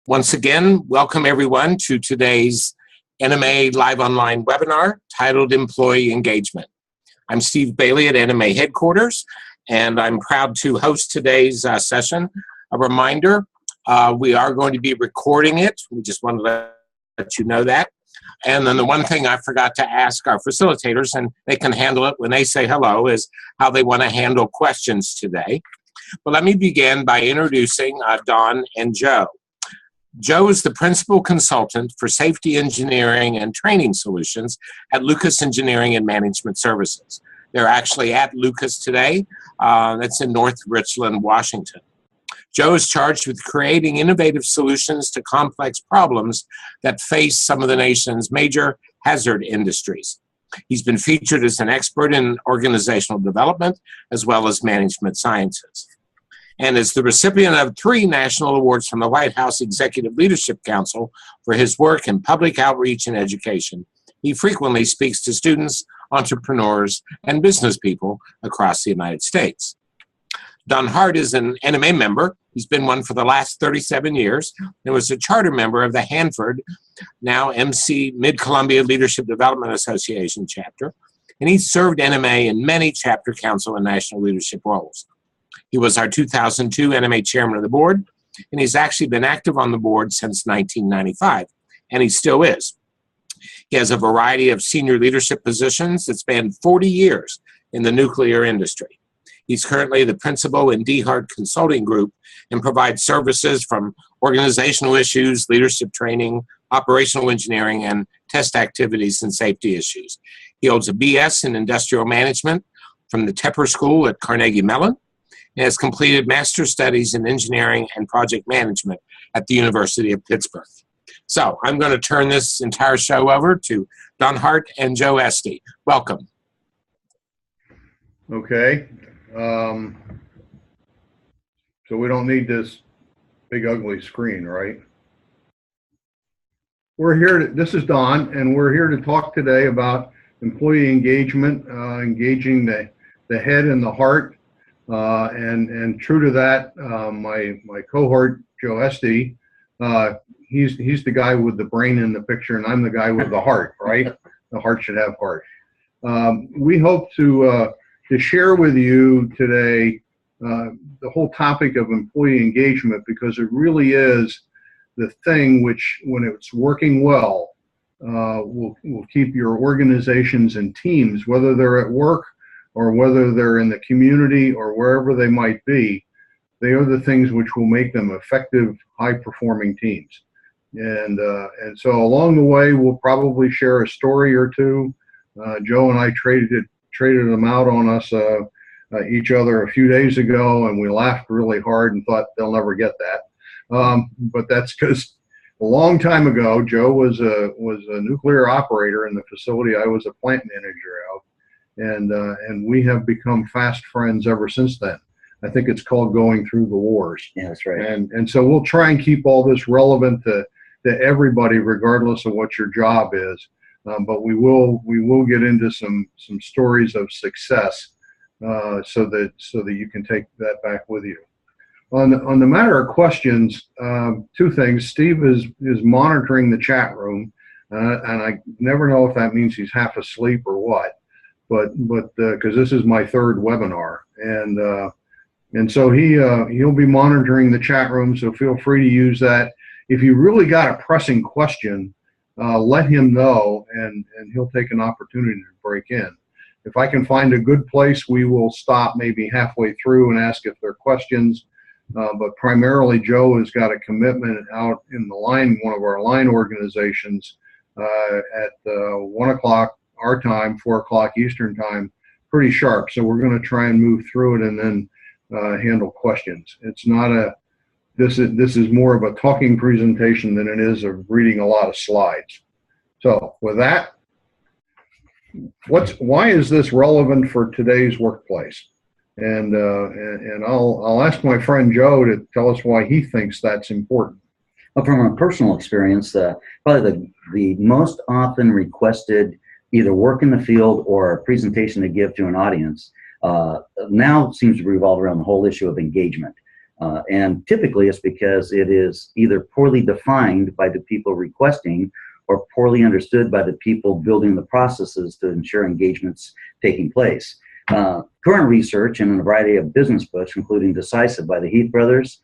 Once again, welcome everyone to today's NMA Live Online webinar titled Employee Engagement. I'm Steve Bailey at NMA headquarters, and I'm proud to host today's session. A reminder, we are going to be recording it. We just wanted to let you know that. And then the one thing I forgot to ask our facilitators, and they can handle it when they say hello, is how they want to handle questions today. But let me begin by introducing Don and Joe. Joe is the principal consultant for safety engineering and training solutions at Lucas Engineering and Management Services. They're actually at Lucas today. That's in North Richland, Washington. Joe is charged with creating innovative solutions to complex problems that face some of the nation's major hazard industries. He's been featured as an expert in organizational development as well as management sciences, and is the recipient of 3 national awards from the White House Executive Leadership Council for his work in public outreach and education. He frequently speaks to students, entrepreneurs, and business people across the United States. Don Hart is an NMA member. He's been one for the last 37 years and was a charter member of the Hanford, now MC Mid-Columbia Leadership Development Association chapter, and he served NMA in many chapter council and national leadership roles. He was our 2002 NMA chairman of the board, and he's actually been active on the board since 1995, and he still is. He has a variety of senior leadership positions that span 40 years in the nuclear industry. He's currently the principal in DeHart Consulting Group and provides services from organizational issues, leadership training, operational engineering, and test activities and safety issues. He holds a BS in industrial management from the Tepper School at Carnegie Mellon, and has completed master's studies in engineering and project management at the University of Pittsburgh. So I'm going to turn this entire show over to Don Hart and Joe Esty. Welcome. Okay. So we don't need this big ugly screen, right? We're here this is Don, and we're here to talk today about employee engagement, engaging the head and the heart. And true to that, my cohort, Joe Esty, he's the guy with the brain in the picture, and I'm the guy with the heart, right? The heart should have heart. We hope to share with you today the whole topic of employee engagement, because it really is the thing which, when it's working well, will keep your organizations and teams, whether they're at work or whether they're in the community or wherever they might be, they are the things which will make them effective, high-performing teams. And so along the way, we'll probably share a story or two. Joe and I traded them out on us each other a few days ago, and we laughed really hard and thought they'll never get that. But that's because a long time ago, Joe was a nuclear operator in the facility I was a plant manager of. And we have become fast friends ever since then. I think it's called going through the wars. Yeah, that's right. And so we'll try and keep all this relevant to everybody, regardless of what your job is. But we will get into some stories of success, so that you can take that back with you. On the matter of questions, 2 things. Steve is monitoring the chat room, and I never know if that means he's half asleep or what. But because this is my 3rd webinar, and so he'll be monitoring the chat room, so feel free to use that. If you really got a pressing question, let him know, and he'll take an opportunity to break in. If I can find a good place, we will stop maybe halfway through and ask if there are questions. But primarily, Joe has got a commitment out in the line, one of our line organizations, at 1 o'clock. Our time, 4 o'clock Eastern time, pretty sharp. So we're going to try and move through it and then handle questions. It's not this is more of a talking presentation than it is of reading a lot of slides. So with that, why is this relevant for today's workplace? And I'll ask my friend Joe to tell us why he thinks that's important. Well, from a personal experience, probably the most often requested either work in the field or a presentation to give to an audience now seems to revolve around the whole issue of engagement. And typically it's because it is either poorly defined by the people requesting or poorly understood by the people building the processes to ensure engagements taking place. Current research in a variety of business books, including Decisive by the Heath brothers,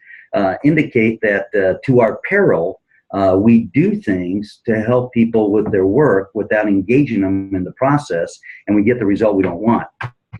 indicate that to our peril, we do things to help people with their work without engaging them in the process, and we get the result we don't want.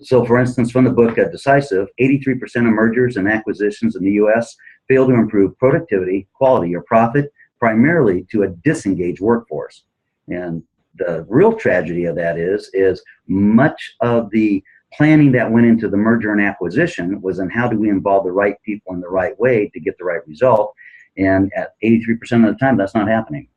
So, for instance, from the book Decisive, 83% of mergers and acquisitions in the U.S. fail to improve productivity, quality, or profit, primarily to a disengaged workforce. And the real tragedy of that is much of the planning that went into the merger and acquisition was on how do we involve the right people in the right way to get the right result. And at 83% of the time, that's not happening.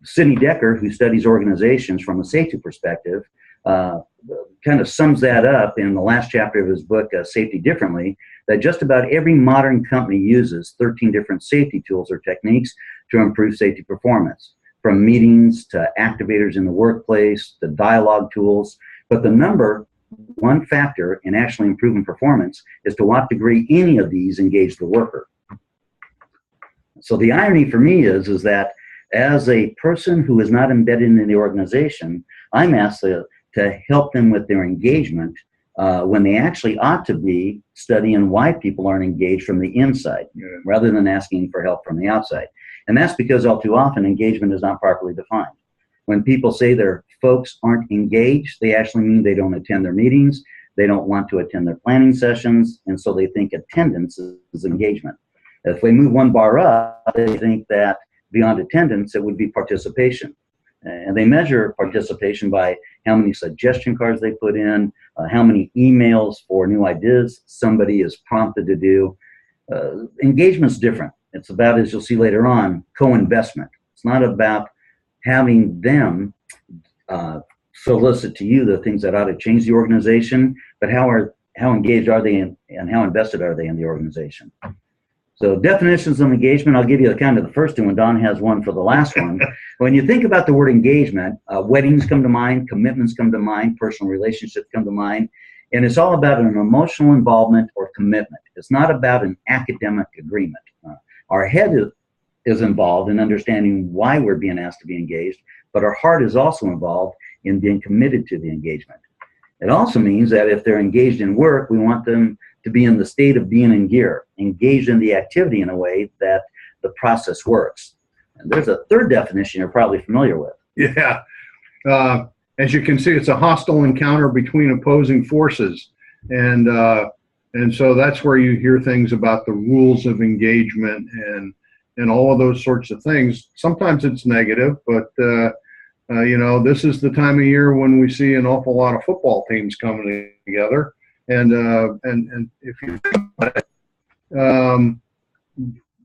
Sidney Decker, who studies organizations from a safety perspective, kind of sums that up in the last chapter of his book, Safety Differently, that just about every modern company uses 13 different safety tools or techniques to improve safety performance, from meetings to activators in the workplace to dialogue tools. But the number one factor in actually improving performance is to what degree any of these engage the worker. So the irony for me is that as a person who is not embedded in the organization, I'm asked to help them with their engagement when they actually ought to be studying why people aren't engaged from the inside, rather than asking for help from the outside. And that's because all too often engagement is not properly defined. When people say their folks aren't engaged, they actually mean they don't attend their meetings, they don't want to attend their planning sessions, and so they think attendance is engagement. If we move one bar up, they think that beyond attendance, it would be participation. And they measure participation by how many suggestion cards they put in, how many emails for new ideas somebody is prompted to do. Engagement's different. It's about, as you'll see later on, co-investment. It's not about having them solicit to you the things that ought to change the organization, but how engaged are they in, and how invested are they in the organization. So definitions of engagement, I'll give you kind of the first two, and Don has one for the last one. When you think about the word engagement, weddings come to mind, commitments come to mind, personal relationships come to mind, and it's all about an emotional involvement or commitment. It's not about an academic agreement. Our head is involved in understanding why we're being asked to be engaged, but our heart is also involved in being committed to the engagement. It also means that if they're engaged in work, we want them to be in the state of being in gear, engaged in the activity in a way that the process works. And there's a third definition you're probably familiar with. Yeah. As you can see, it's a hostile encounter between opposing forces. And so that's where you hear things about the rules of engagement and all of those sorts of things. Sometimes it's negative, but this is the time of year when we see an awful lot of football teams coming together. And if you think about it, the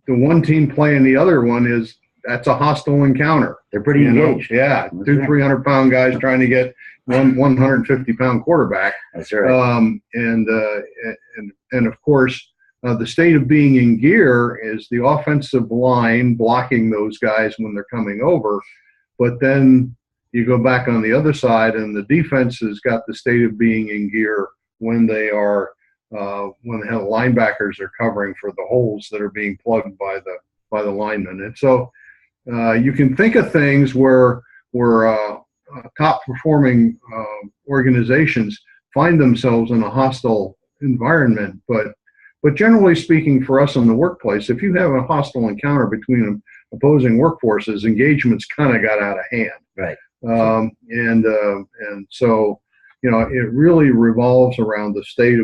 one team playing the other one that's a hostile encounter. They're pretty engaged. Yeah, That's 300-pound guys trying to get 150-pound quarterback. That's right. And of course, the state of being in gear is the offensive line blocking those guys when they're coming over. But then you go back on the other side, and the defense has got the state of being in gear when they are when the linebackers are covering for the holes that are being plugged by the linemen. And so you can think of things where top performing organizations find themselves in a hostile environment, but generally speaking, for us in the workplace, if you have a hostile encounter between opposing workforces, engagement's kind of got out of hand. Right. And so, it really revolves around the state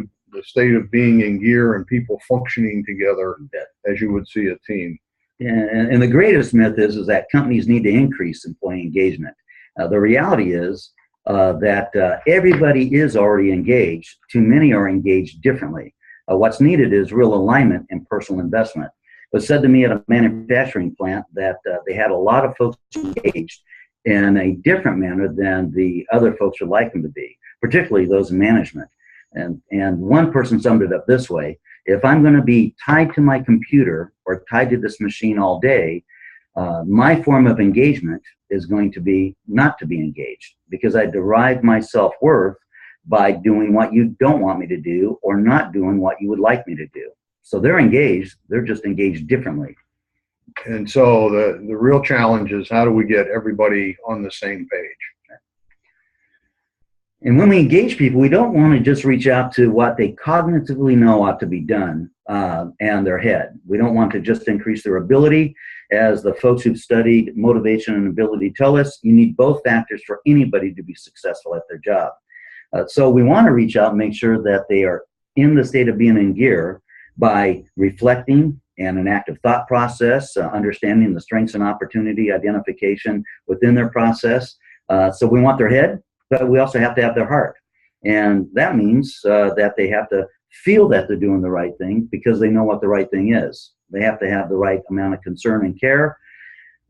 of being in gear and people functioning together as you would see a team. And the greatest myth is that companies need to increase employee engagement. The reality is that everybody is already engaged. Too many are engaged differently. What's needed is real alignment and personal investment. It was said to me at a manufacturing plant that they had a lot of folks engaged in a different manner than the other folks would like them to be, particularly those in management. And one person summed it up this way: if I'm going to be tied to my computer or tied to this machine all day, my form of engagement is going to be not to be engaged, because I derive my self-worth by doing what you don't want me to do or not doing what you would like me to do. So they're engaged, they're just engaged differently. And so the real challenge is, how do we get everybody on the same page? And when we engage people, we don't want to just reach out to what they cognitively know ought to be done and their head. We don't want to just increase their ability. As the folks who've studied motivation and ability tell us, you need both factors for anybody to be successful at their job. So we want to reach out and make sure that they are in the state of being in gear by reflecting and an active thought process, understanding the strengths and opportunity identification within their process. So we want their head, but we also have to have their heart. And that means that they have to feel that they're doing the right thing because they know what the right thing is. They have to have the right amount of concern and care,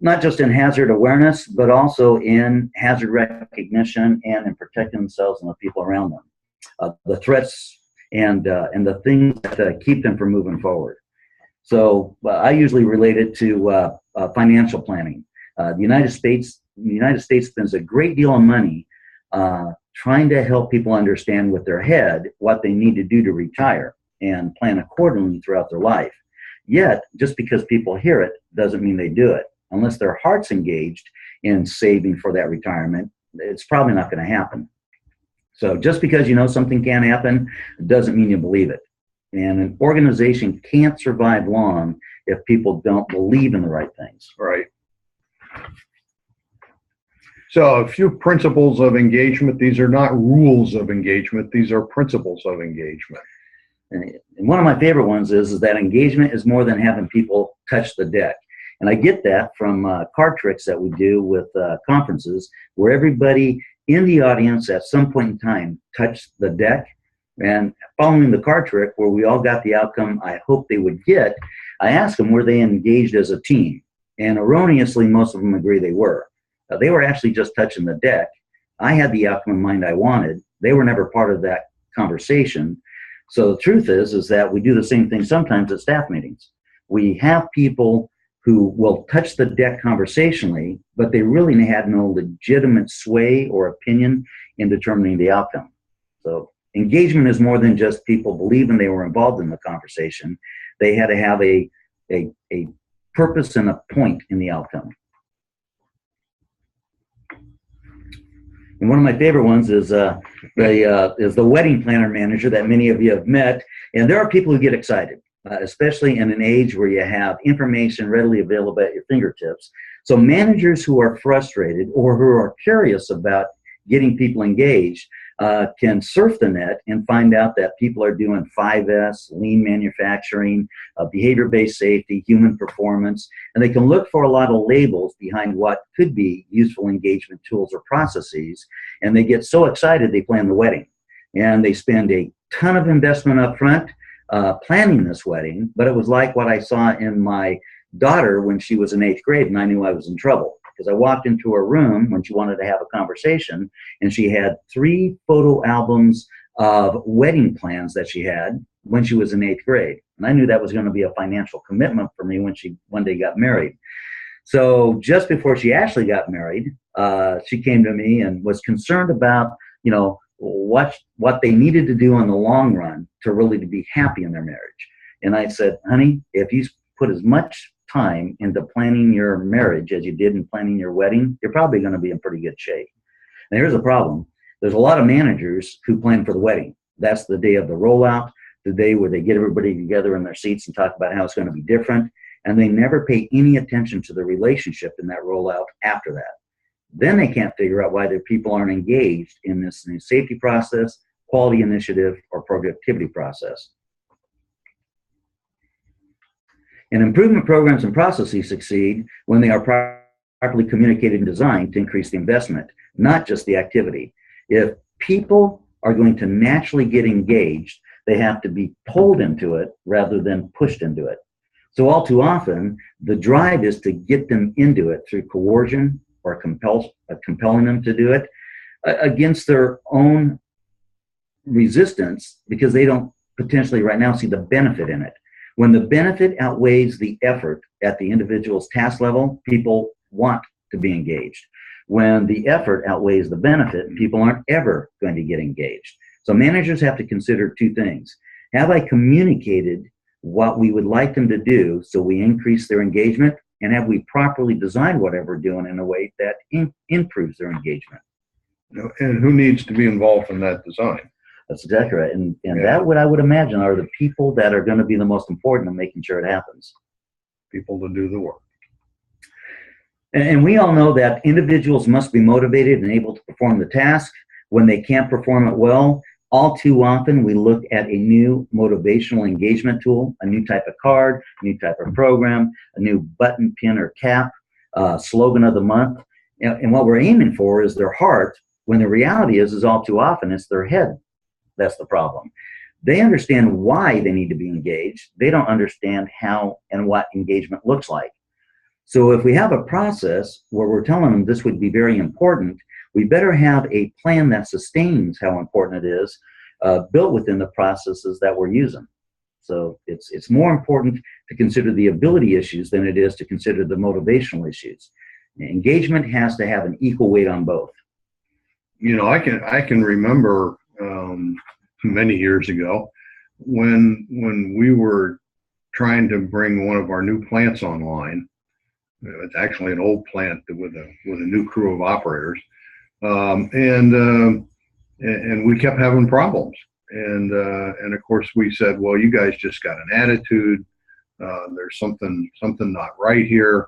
not just in hazard awareness, but also in hazard recognition and in protecting themselves and the people around them. The threats and the things that keep them from moving forward. So I usually relate it to financial planning. The United States spends a great deal of money trying to help people understand with their head what they need to do to retire and plan accordingly throughout their life. Yet, just because people hear it doesn't mean they do it. Unless their heart's engaged in saving for that retirement, it's probably not going to happen. So just because you know something can happen doesn't mean you believe it. And an organization can't survive long if people don't believe in the right things. Right. So a few principles of engagement. These are not rules of engagement. These are principles of engagement. And one of my favorite ones is that engagement is more than having people touch the deck. And I get that from card tricks that we do with conferences where everybody in the audience at some point in time touched the deck. And following the card trick where we all got the outcome I hoped they would get, I asked them, were they engaged as a team? And erroneously, most of them agree they were. They were actually just touching the deck. I had the outcome in mind I wanted. They were never part of that conversation. So the truth is that we do the same thing sometimes at staff meetings. We have people who will touch the deck conversationally, but they really had no legitimate sway or opinion in determining the outcome. So engagement is more than just people believing they were involved in the conversation. They had to have a purpose and a point in the outcome. And one of my favorite ones is the wedding planner manager that many of you have met. And there are people who get excited, especially in an age where you have information readily available at your fingertips. So managers who are frustrated or who are curious about getting people engaged can surf the net and find out that people are doing 5S, lean manufacturing, behavior-based safety, human performance, and they can look for a lot of labels behind what could be useful engagement tools or processes, and they get so excited they plan the wedding. And they spend a ton of investment up front planning this wedding, but it was like what I saw in my daughter when she was in 8th grade, and I knew I was in trouble. Because I walked into her room when she wanted to have a conversation, and she had 3 photo albums of wedding plans that she had when she was in 8th grade. And I knew that was going to be a financial commitment for me when she one day got married. So just before she actually got married, she came to me and was concerned about, what they needed to do in the long run to really be happy in their marriage. And I said, honey, if you put as much time into planning your marriage as you did in planning your wedding, you're probably going to be in pretty good shape. Now here's the problem. There's a lot of managers who plan for the wedding. That's the day of the rollout, the day where they get everybody together in their seats and talk about how it's going to be different, and they never pay any attention to the relationship in that rollout after that. Then they can't figure out why their people aren't engaged in this new safety process, quality initiative, or productivity process. And improvement programs and processes succeed when they are properly communicated and designed to increase the investment, not just the activity. If people are going to naturally get engaged, they have to be pulled into it rather than pushed into it. So all too often, the drive is to get them into it through coercion or compelling them to do it against their own resistance because they don't potentially right now see the benefit in it. When the benefit outweighs the effort at the individual's task level, people want to be engaged. When the effort outweighs the benefit, people aren't ever going to get engaged. So managers have to consider 2 things. Have I communicated what we would like them to do so we increase their engagement, and have we properly designed whatever we're doing in a way that improves their engagement. And who needs to be involved in that design? That's exactly right. And that, what I would imagine, are the people that are going to be the most important in making sure it happens. People to do the work. And we all know that individuals must be motivated and able to perform the task. When they can't perform it well, all too often we look at a new motivational engagement tool, a new type of card, a new type of program, a new button, pin, or cap, slogan of the month. And what we're aiming for is their heart, when the reality is all too often it's their head. That's the problem. They understand why they need to be engaged. They don't understand how and what engagement looks like. So if we have a process where we're telling them this would be very important, we better have a plan that sustains how important it is, built within the processes that we're using. So it's more important to consider the ability issues than it is to consider the motivational issues. Engagement has to have an equal weight on both. You know, I can remember many years ago when we were trying to bring one of our new plants online. It's actually an old plant with a new crew of operators, and we kept having problems. And of course we said, well, you guys just got an attitude. There's something not right here.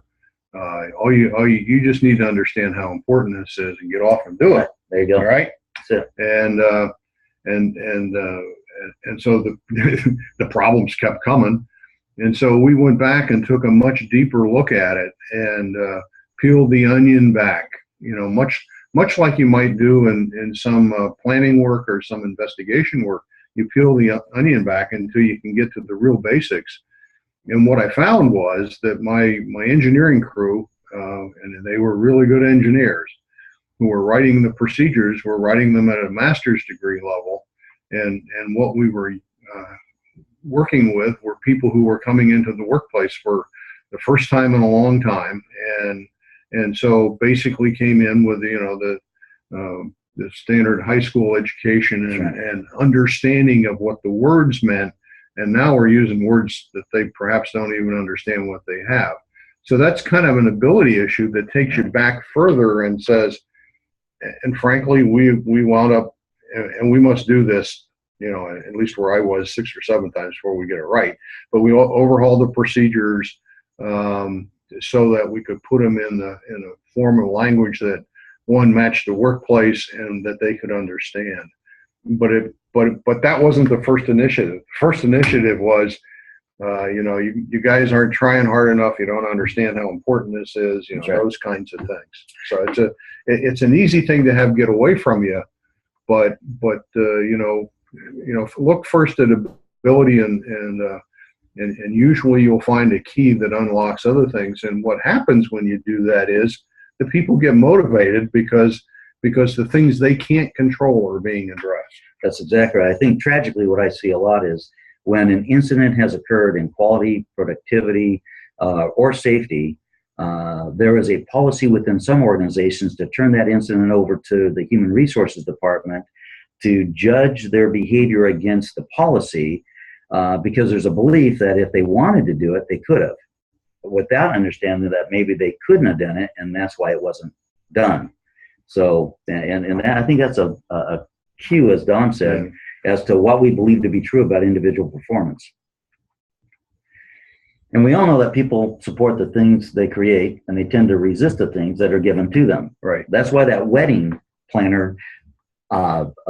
You just need to understand how important this is and get off and do it. There you go. All right. That's it. And so the problems kept coming. And so we went back and took a much deeper look at it and peeled the onion back, you know, much like you might do in some planning work or some investigation work. You peel the onion back until you can get to the real basics. And what I found was that my engineering crew, and they were really good engineers who were writing the procedures, were writing them at a master's degree level. And what we were working with were people who were coming into the workplace for the first time in a long time, and so basically came in with the standard high school education and understanding of what the words meant, and now we're using words that they perhaps don't even understand what they have. So that's kind of an ability issue that takes you back further and says, and frankly, we wound up, and we must do this, you know, at least where I was 6 or 7 times before we get it right. But we overhauled the procedures so that we could put them in a form of language that, one, matched the workplace and that they could understand. But that wasn't the first initiative. First initiative was, you guys aren't trying hard enough. You don't understand how important this is. You know, those kinds of things. So it's an easy thing to have get away from you, but look first at ability and usually you'll find a key that unlocks other things. And what happens when you do that is the people get motivated because the things they can't control are being addressed. That's exactly right. I think tragically what I see a lot is when an incident has occurred in quality, productivity, or safety, there is a policy within some organizations to turn that incident over to the Human Resources Department to judge their behavior against the policy, because there's a belief that if they wanted to do it, they could have, without understanding that maybe they couldn't have done it, and that's why it wasn't done. So, and I think that's a cue, as Don said, as to what we believe to be true about individual performance. And we all know that people support the things they create, and they tend to resist the things that are given to them. Right. That's why that wedding planner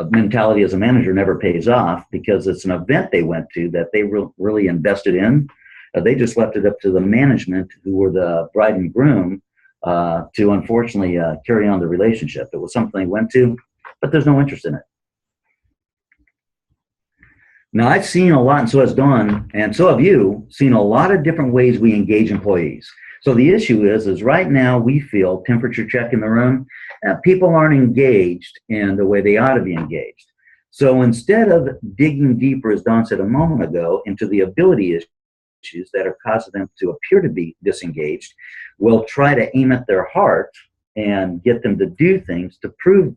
mentality as a manager never pays off, because it's an event they went to that they really invested in. They just left it up to the management, who were the bride and groom, to unfortunately carry on the relationship. It was something they went to, but there's no interest in it. Now, I've seen a lot, and so has Dawn, and so have you, seen a lot of different ways we engage employees. So the issue is right now we feel, temperature check in the room, people aren't engaged in the way they ought to be engaged. So instead of digging deeper, as Don said a moment ago, into the ability issues that are causing them to appear to be disengaged, we'll try to aim at their heart and get them to do things to prove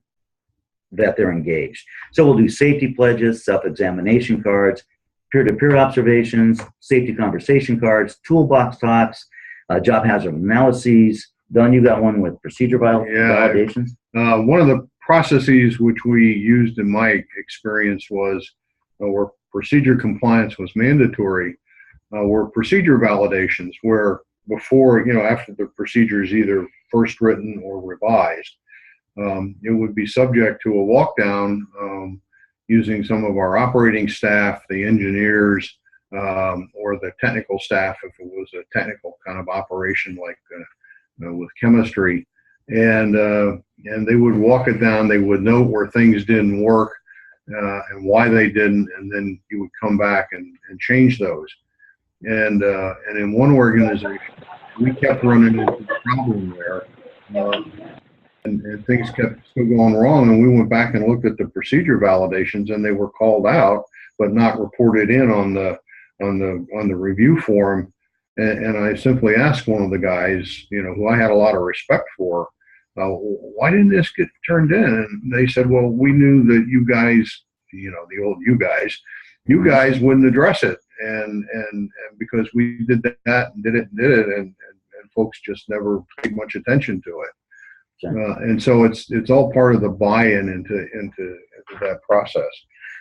that they're engaged. So we'll do safety pledges, self-examination cards, peer-to-peer observations, safety conversation cards, toolbox talks, job hazard analyses. Don, you got one with procedure validations? One of the processes which we used in my experience was where procedure compliance was mandatory, were procedure validations, where before, after the procedure is either first written or revised, it would be subject to a walk down using some of our operating staff, the engineers, or the technical staff if it was a technical kind of operation like with chemistry. And they would walk it down. They would note where things didn't work and why they didn't, and then you would come back and change those. And in one organization, we kept running into the problem there, and things kept still going wrong. And we went back and looked at the procedure validations, and they were called out but not reported in on the review form. And I simply asked one of the guys, who I had a lot of respect for, why didn't this get turned in? And they said, well, we knew that you guys, the old you guys wouldn't address it. And because we did that and did it, and folks just never paid much attention to it. And so it's all part of the buy-in into that process.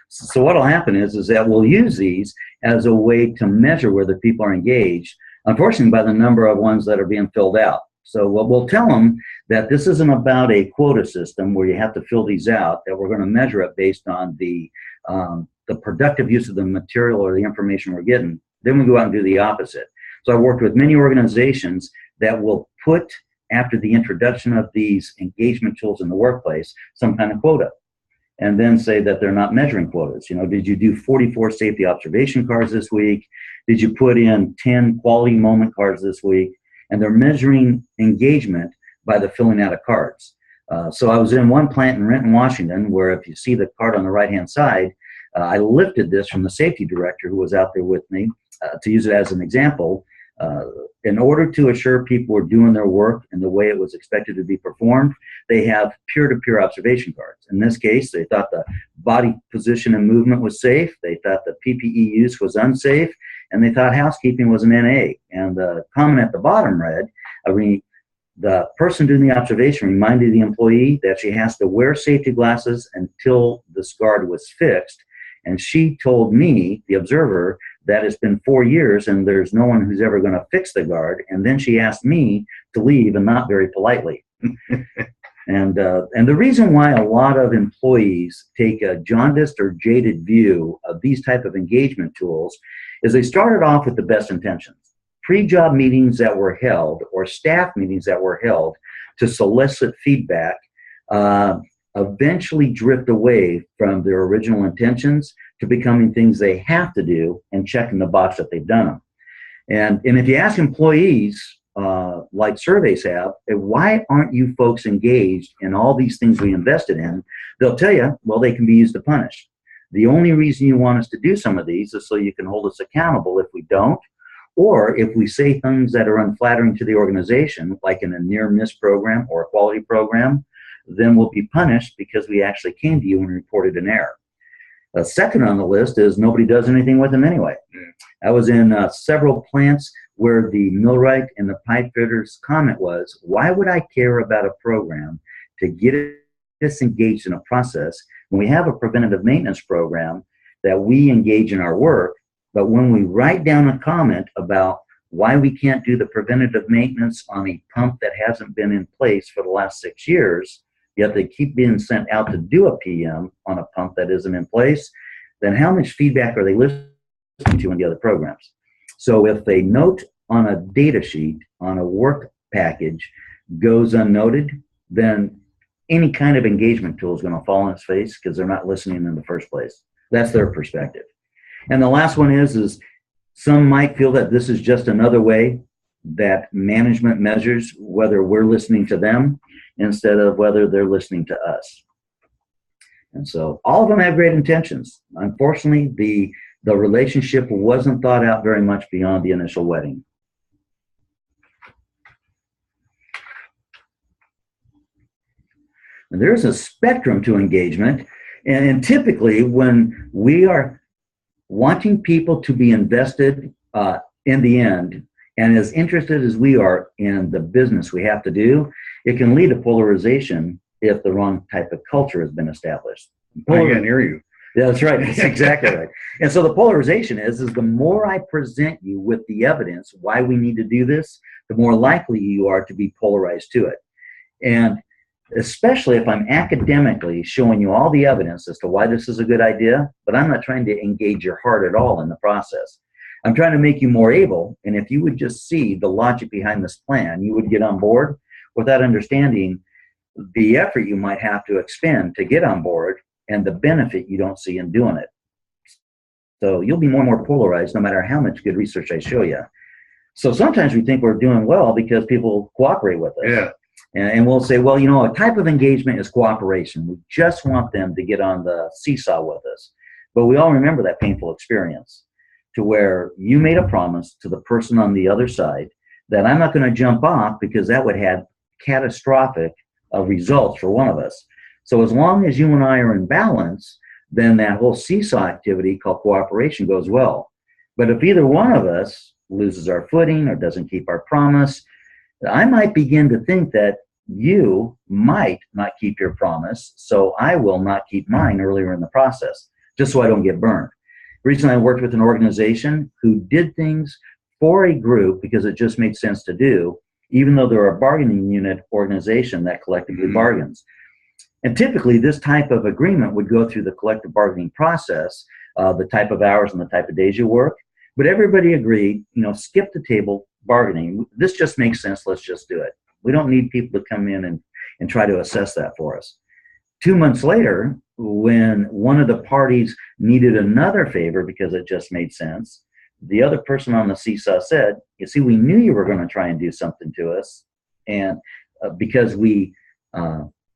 So what'll happen is that we'll use these as a way to measure whether people are engaged, unfortunately, by the number of ones that are being filled out. So we'll tell them that this isn't about a quota system where you have to fill these out, that we're going to measure it based on the productive use of the material or the information we're getting. Then we go out and do the opposite. So I've worked with many organizations that will put, after the introduction of these engagement tools in the workplace, some kind of quota, and then say that they're not measuring quotas. Did you do 44 safety observation cards this week? Did you put in 10 quality moment cards this week? And they're measuring engagement by the filling out of cards. So I was in one plant in Renton, Washington, where if you see the card on the right-hand side, I lifted this from the safety director who was out there with me to use it as an example. In order to assure people were doing their work in the way it was expected to be performed, they have peer-to-peer observation cards. In this case, they thought the body position and movement was safe, they thought the PPE use was unsafe, and they thought housekeeping was an NA. And the comment at the bottom read, the person doing the observation reminded the employee that she has to wear safety glasses until this guard was fixed. And she told me, the observer, that it's been 4 years and there's no one who's ever going to fix the guard. And then she asked me to leave, and not very politely. And the reason why a lot of employees take a jaundiced or jaded view of these type of engagement tools is they started off with the best intentions. Pre-job meetings that were held or staff meetings that were held to solicit feedback eventually drift away from their original intentions to becoming things they have to do and checking the box that they've done them. And if you ask employees, like surveys have, why aren't you folks engaged in all these things we invested in? They'll tell you, well, they can be used to punish. The only reason you want us to do some of these is so you can hold us accountable if we don't, or if we say things that are unflattering to the organization, like in a near-miss program or a quality program, then we'll be punished because we actually came to you and reported an error. Second on the list is nobody does anything with them anyway. I was in several plants where the millwright and the pipe fitter's comment was, why would I care about a program to get us engaged in a process when we have a preventative maintenance program that we engage in our work, but when we write down a comment about why we can't do the preventative maintenance on a pump that hasn't been in place for the last 6 years, yet they keep being sent out to do a PM on a pump that isn't in place, then how much feedback are they listening to in the other programs? So if a note on a data sheet, on a work package, goes unnoted, then any kind of engagement tool is going to fall on its face because they're not listening in the first place. That's their perspective. And the last one is some might feel that this is just another way that management measures whether we're listening to them instead of whether they're listening to us. And so all of them have great intentions. Unfortunately, the relationship wasn't thought out very much beyond the initial wedding. And there's a spectrum to engagement, and typically when we are wanting people to be invested in the end, and as interested as we are in the business we have to do, it can lead to polarization if the wrong type of culture has been established. I can't hear you. Yeah, that's right. That's exactly right. And so the polarization is the more I present you with the evidence why we need to do this, the more likely you are to be polarized to it. And especially if I'm academically showing you all the evidence as to why this is a good idea, but I'm not trying to engage your heart at all in the process. I'm trying to make you more able, and if you would just see the logic behind this plan, you would get on board without understanding the effort you might have to expend to get on board and the benefit you don't see in doing it. So you'll be more and more polarized no matter how much good research I show you. So sometimes we think we're doing well because people cooperate with us. Yeah. And we'll say, well, you know, a type of engagement is cooperation. We just want them to get on the seesaw with us. But we all remember that painful experience to where you made a promise to the person on the other side that I'm not going to jump off because that would have catastrophic results for one of us. So as long as you and I are in balance, then that whole seesaw activity called cooperation goes well. But if either one of us loses our footing or doesn't keep our promise, I might begin to think that you might not keep your promise, so I will not keep mine earlier in the process, just so I don't get burned. Recently, I worked with an organization who did things for a group because it just made sense to do, even though they're a bargaining unit organization that collectively bargains. And typically, this type of agreement would go through the collective bargaining process, the type of hours and the type of days you work. But everybody agreed, you know, skip the table bargaining. This just makes sense. Let's just do it. We don't need people to come in and try to assess that for us. 2 months later, when one of the parties needed another favor because it just made sense, the other person on the seesaw said, you see, we knew you were going to try and do something to us. And because we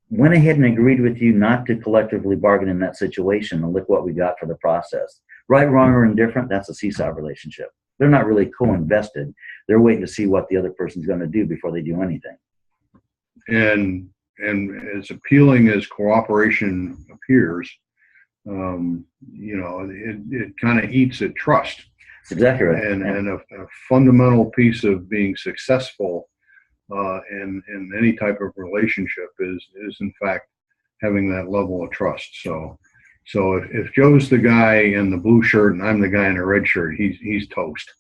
went ahead and agreed with you not to collectively bargain in that situation, and look what we got for the process. Right, wrong, or indifferent, that's a seesaw relationship. They're not really co-invested. They're waiting to see what the other person's going to do before they do anything. And as appealing as cooperation appears, you know, it kind of eats at trust. That's exactly right. And a fundamental piece of being successful in any type of relationship is in fact having that level of trust. So if Joe's the guy in the blue shirt and I'm the guy in the red shirt, he's toast.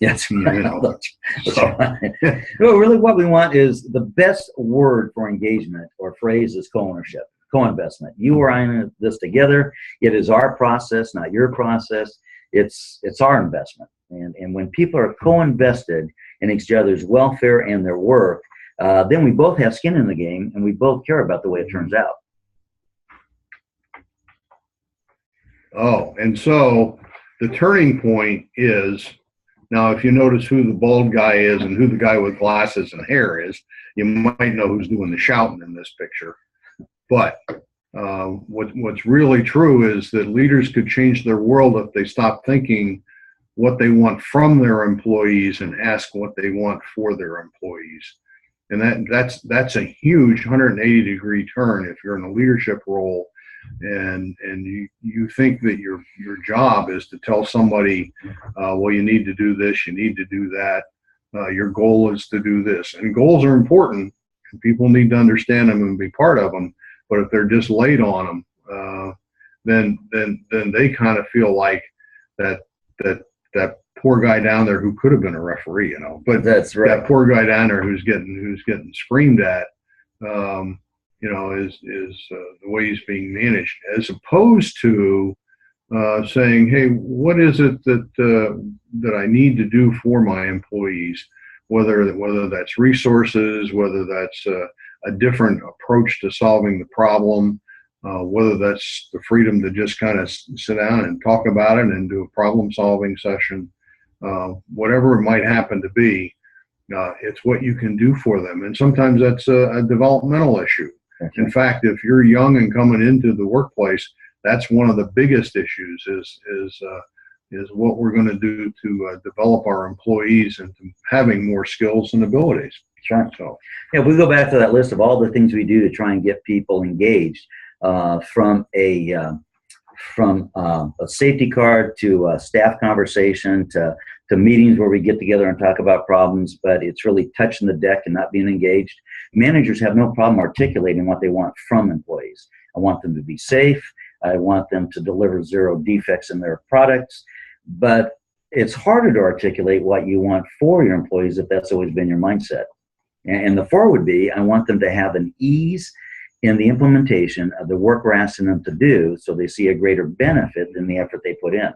Yes, you know. that's right. No, really what we want is the best word for engagement or phrase is co-ownership, co-investment. You are in this together. It is our process, not your process. It's our investment. And when people are co-invested in each other's welfare and their work, then we both have skin in the game and we both care about the way it turns out. Oh, and so the turning point is, now if you notice who the bald guy is and who the guy with glasses and hair is, you might know who's doing the shouting in this picture. But what's really true is that leaders could change their world if they stop thinking what they want from their employees and ask what they want for their employees. And that's a huge 180-degree turn if you're in a leadership role and you think that your job is to tell somebody, well, you need to do this, you need to do that, your goal is to do this. And goals are important, and people need to understand them and be part of them. But if they're just laid on them, then they kind of feel like that poor guy down there who could have been a referee, you know. But that's right. That poor guy down there who's getting screamed at, you know, is the way he's being managed, as opposed to saying, hey, what is it that I need to do for my employees, whether that's resources, whether that's a different approach to solving the problem, whether that's the freedom to just kind of sit down and talk about it and do a problem-solving session, whatever it might happen to be, it's what you can do for them. And sometimes that's a developmental issue. In fact, if you're young and coming into the workplace, that's one of the biggest issues is what we're going to do to develop our employees into having more skills and abilities. Sure. So, yeah, if we go back to that list of all the things we do to try and get people engaged, from a from a safety card to a staff conversation to meetings where we get together and talk about problems, but it's really touching the deck and not being engaged. Managers have no problem articulating what they want from employees. I want them to be safe. I want them to deliver 0 defects in their products, but it's harder to articulate what you want for your employees if that's always been your mindset. And the 4 would be, I want them to have an ease in the implementation of the work we're asking them to do so they see a greater benefit than the effort they put in.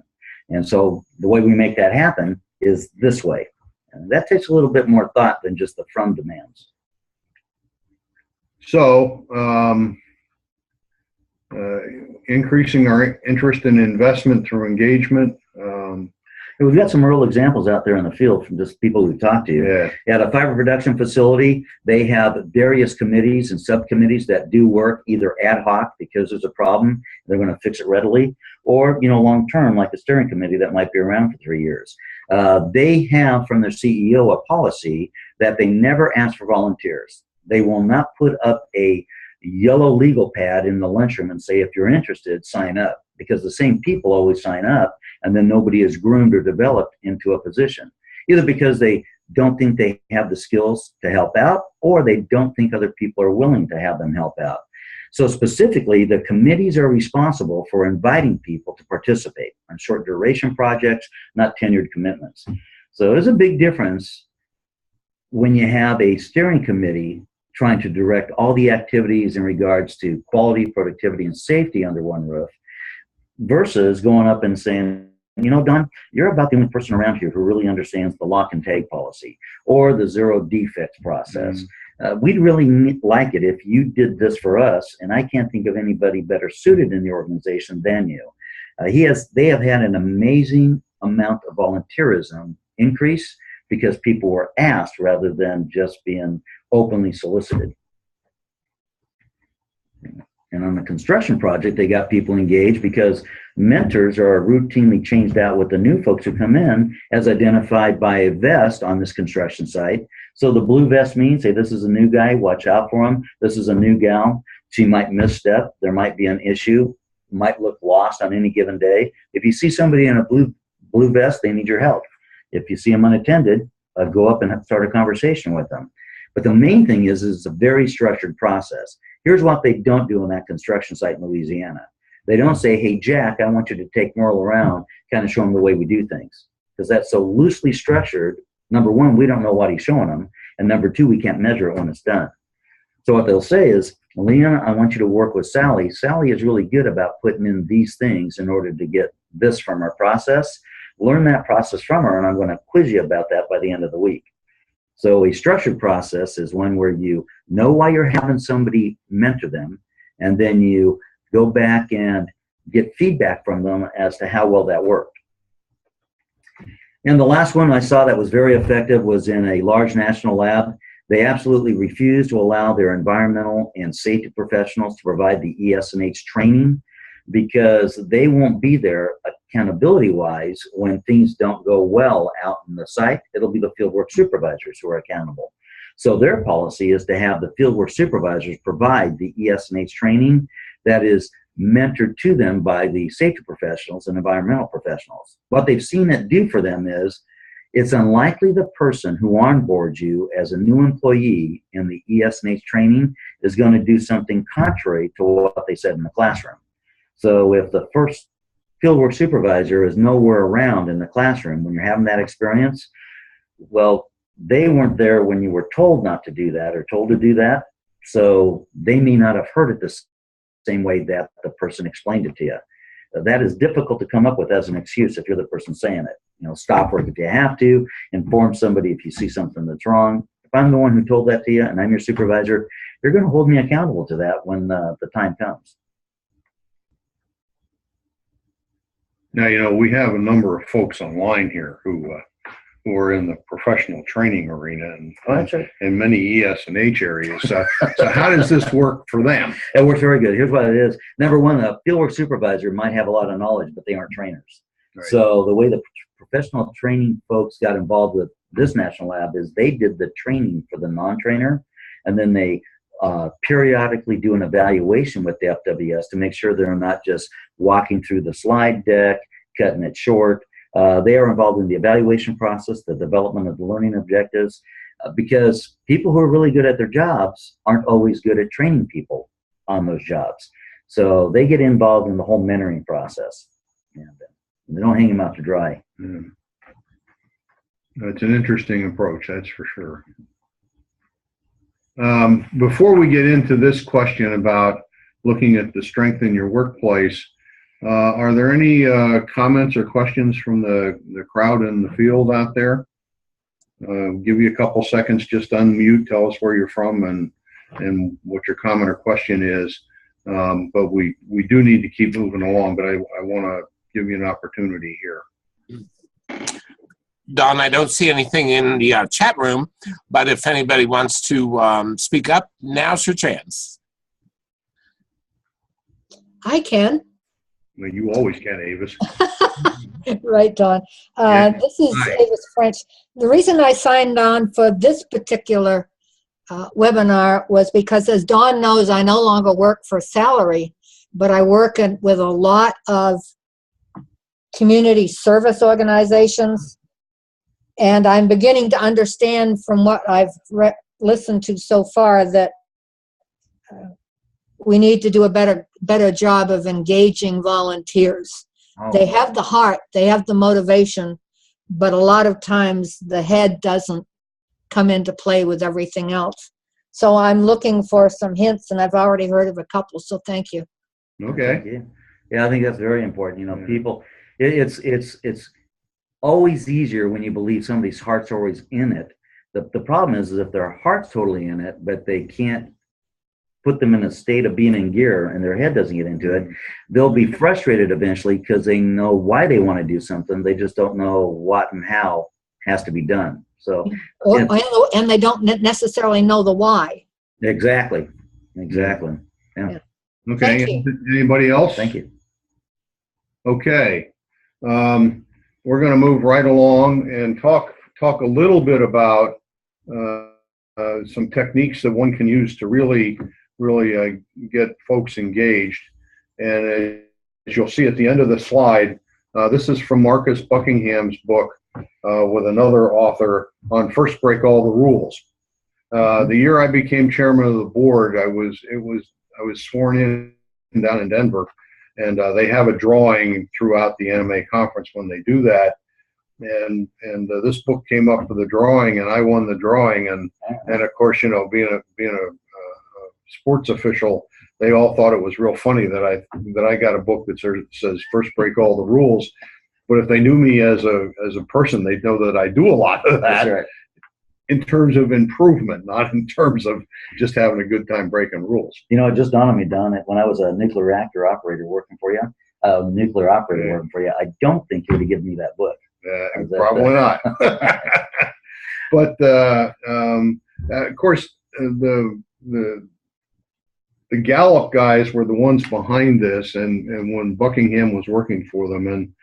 And so the way we make that happen is this way. And that takes a little bit more thought than just the from demands. So, increasing our interest in investment through engagement. We've got some real examples out there in the field from just people we've talked to. Yeah. At a fiber production facility, they have various committees and subcommittees that do work either ad hoc because there's a problem, they're going to fix it readily, or long term, like a steering committee that might be around for 3 years. They have from their CEO a policy that they never ask for volunteers. They will not put up a yellow legal pad in the lunchroom and say, if you're interested, sign up, because the same people always sign up and then nobody is groomed or developed into a position, either because they don't think they have the skills to help out or they don't think other people are willing to have them help out. So specifically, the committees are responsible for inviting people to participate on short duration projects, not tenured commitments. So there's a big difference when you have a steering committee trying to direct all the activities in regards to quality, productivity, and safety under one roof versus going up and saying, Don, you're about the only person around here who really understands the lock and tag policy or the 0 defects process. We'd really like it if you did this for us, and I can't think of anybody better suited in the organization than you. They have had an amazing amount of volunteerism increase because people were asked rather than just being openly solicited. And on the construction project, they got people engaged because mentors are routinely changed out with the new folks who come in as identified by a vest on this construction site. So the blue vest means, hey, this is a new guy, watch out for him. This is a new gal. She might misstep. There might be an issue, might look lost on any given day. If you see somebody in a blue vest, they need your help. If you see them unattended, go up and start a conversation with them. But the main thing is it's a very structured process. Here's what they don't do on that construction site in Louisiana. They don't say, hey, Jack, I want you to take Merle around, kind of show him the way we do things. Because that's so loosely structured. Number one, we don't know what he's showing them. And number two, we can't measure it when it's done. So what they'll say is, Leon, I want you to work with Sally. Sally is really good about putting in these things in order to get this from our process. Learn that process from her, and I'm going to quiz you about that by the end of the week. So a structured process is one where you know why you're having somebody mentor them, and then you go back and get feedback from them as to how well that worked. And the last one I saw that was very effective was in a large national lab. They absolutely refused to allow their environmental and safety professionals to provide the ES&H training because they won't be there accountability-wise when things don't go well out in the site. It'll be the fieldwork supervisors who are accountable. So their policy is to have the fieldwork supervisors provide the ES&H training that is mentored to them by the safety professionals and environmental professionals. What they've seen it do for them is it's unlikely the person who onboards you as a new employee in the ES&H training is going to do something contrary to what they said in the classroom. So if the first fieldwork supervisor is nowhere around in the classroom when you're having that experience, well, they weren't there when you were told not to do that or told to do that, so they may not have heard it the same way that the person explained it to you. That is difficult to come up with as an excuse if you're the person saying it. Stop work if you have to, inform somebody if you see something that's wrong. If I'm the one who told that to you and I'm your supervisor, you're going to hold me accountable to that when the time comes. Now, we have a number of folks online here who are in the professional training arena and, that's right. in many ES&H areas. So how does this work for them? It works very good. Here's what it is. Number one, a fieldwork supervisor might have a lot of knowledge, but they aren't trainers. Right. So the way the professional training folks got involved with this national lab is they did the training for the non-trainer, and then they periodically do an evaluation with the FWS to make sure they're not just walking through the slide deck, cutting it short. They are involved in the evaluation process, the development of the learning objectives, because people who are really good at their jobs aren't always good at training people on those jobs. So they get involved in the whole mentoring process. And they don't hang them out to dry. Mm. It's an interesting approach, that's for sure. Before we get into this question about looking at the strength in your workplace, are there any comments or questions from the crowd in the field out there? Give you a couple seconds, just unmute, tell us where you're from and what your comment or question is. But we do need to keep moving along, but I want to give you an opportunity here. Don, I don't see anything in the chat room, but if anybody wants to speak up, now's your chance. I can. Well, you always can, Avis. Right, Don. Yeah. This is Hi. Avis French. The reason I signed on for this particular webinar was because, as Don knows, I no longer work for salary, but I work with a lot of community service organizations. And I'm beginning to understand from what I've listened to so far that we need to do a better job of engaging volunteers. Oh. They have the heart, they have the motivation, but a lot of times the head doesn't come into play with everything else. So I'm looking for some hints, and I've already heard of a couple, so thank you. Okay. Yeah, I think that's very important. You know, Yeah. people, it's always easier when you believe somebody's heart's always in it. The problem is if their heart's totally in it, but they can't put them in a state of being in gear and their head doesn't get into it, they'll be frustrated eventually because they know why they want to do something. They just don't know what and how has to be done. So, And they don't necessarily know the why. exactly. Yeah. Okay. Thank you. Anybody else? Thank you. Okay. We're going to move right along and talk a little bit about some techniques that one can use to really get folks engaged. And as you'll see at the end of the slide, this is from Marcus Buckingham's book with another author on First Break All the Rules. The year I became chairman of the board, I was sworn in down in Denver, and they have a drawing throughout the NMA conference when they do that. And this book came up with the drawing, and I won the drawing. And of course, you know, being a sports official, they all thought it was real funny that I got a book that says First Break All the Rules. But if they knew me as a person, they'd know that I do a lot of that. That's right. In terms of improvement, not in terms of just having a good time breaking rules. You know, it just dawned on me, Don, that when I was a nuclear reactor operator working for you, I don't think you would have given me that book. Probably not. But of course, the Gallup guys were the ones behind this, and when Buckingham was working for them,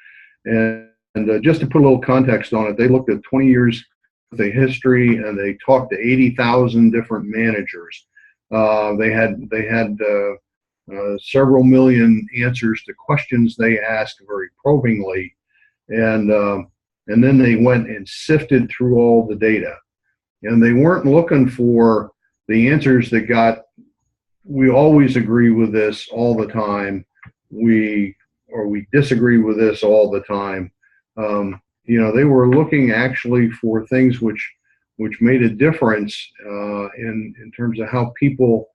and just to put a little context on it, they looked at 20 years of the history, and they talked to 80,000 different managers. They had several million answers to questions they asked very probingly, and then they went and sifted through all the data, and they weren't looking for the answers that got, we always agree with this all the time, we disagree with this all the time. You know, they were looking actually for things which made a difference in terms of how people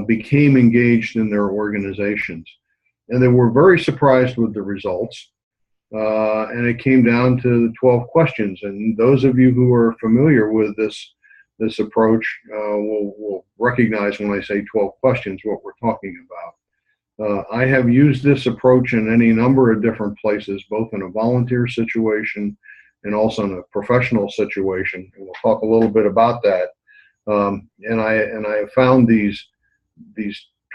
became engaged in their organizations, and they were very surprised with the results. And it came down to the 12 questions. And those of you who are familiar with this approach will recognize when I say 12 questions what we're talking about. I have used this approach in any number of different places, both in a volunteer situation and also in a professional situation. And we'll talk a little bit about that. And I have found these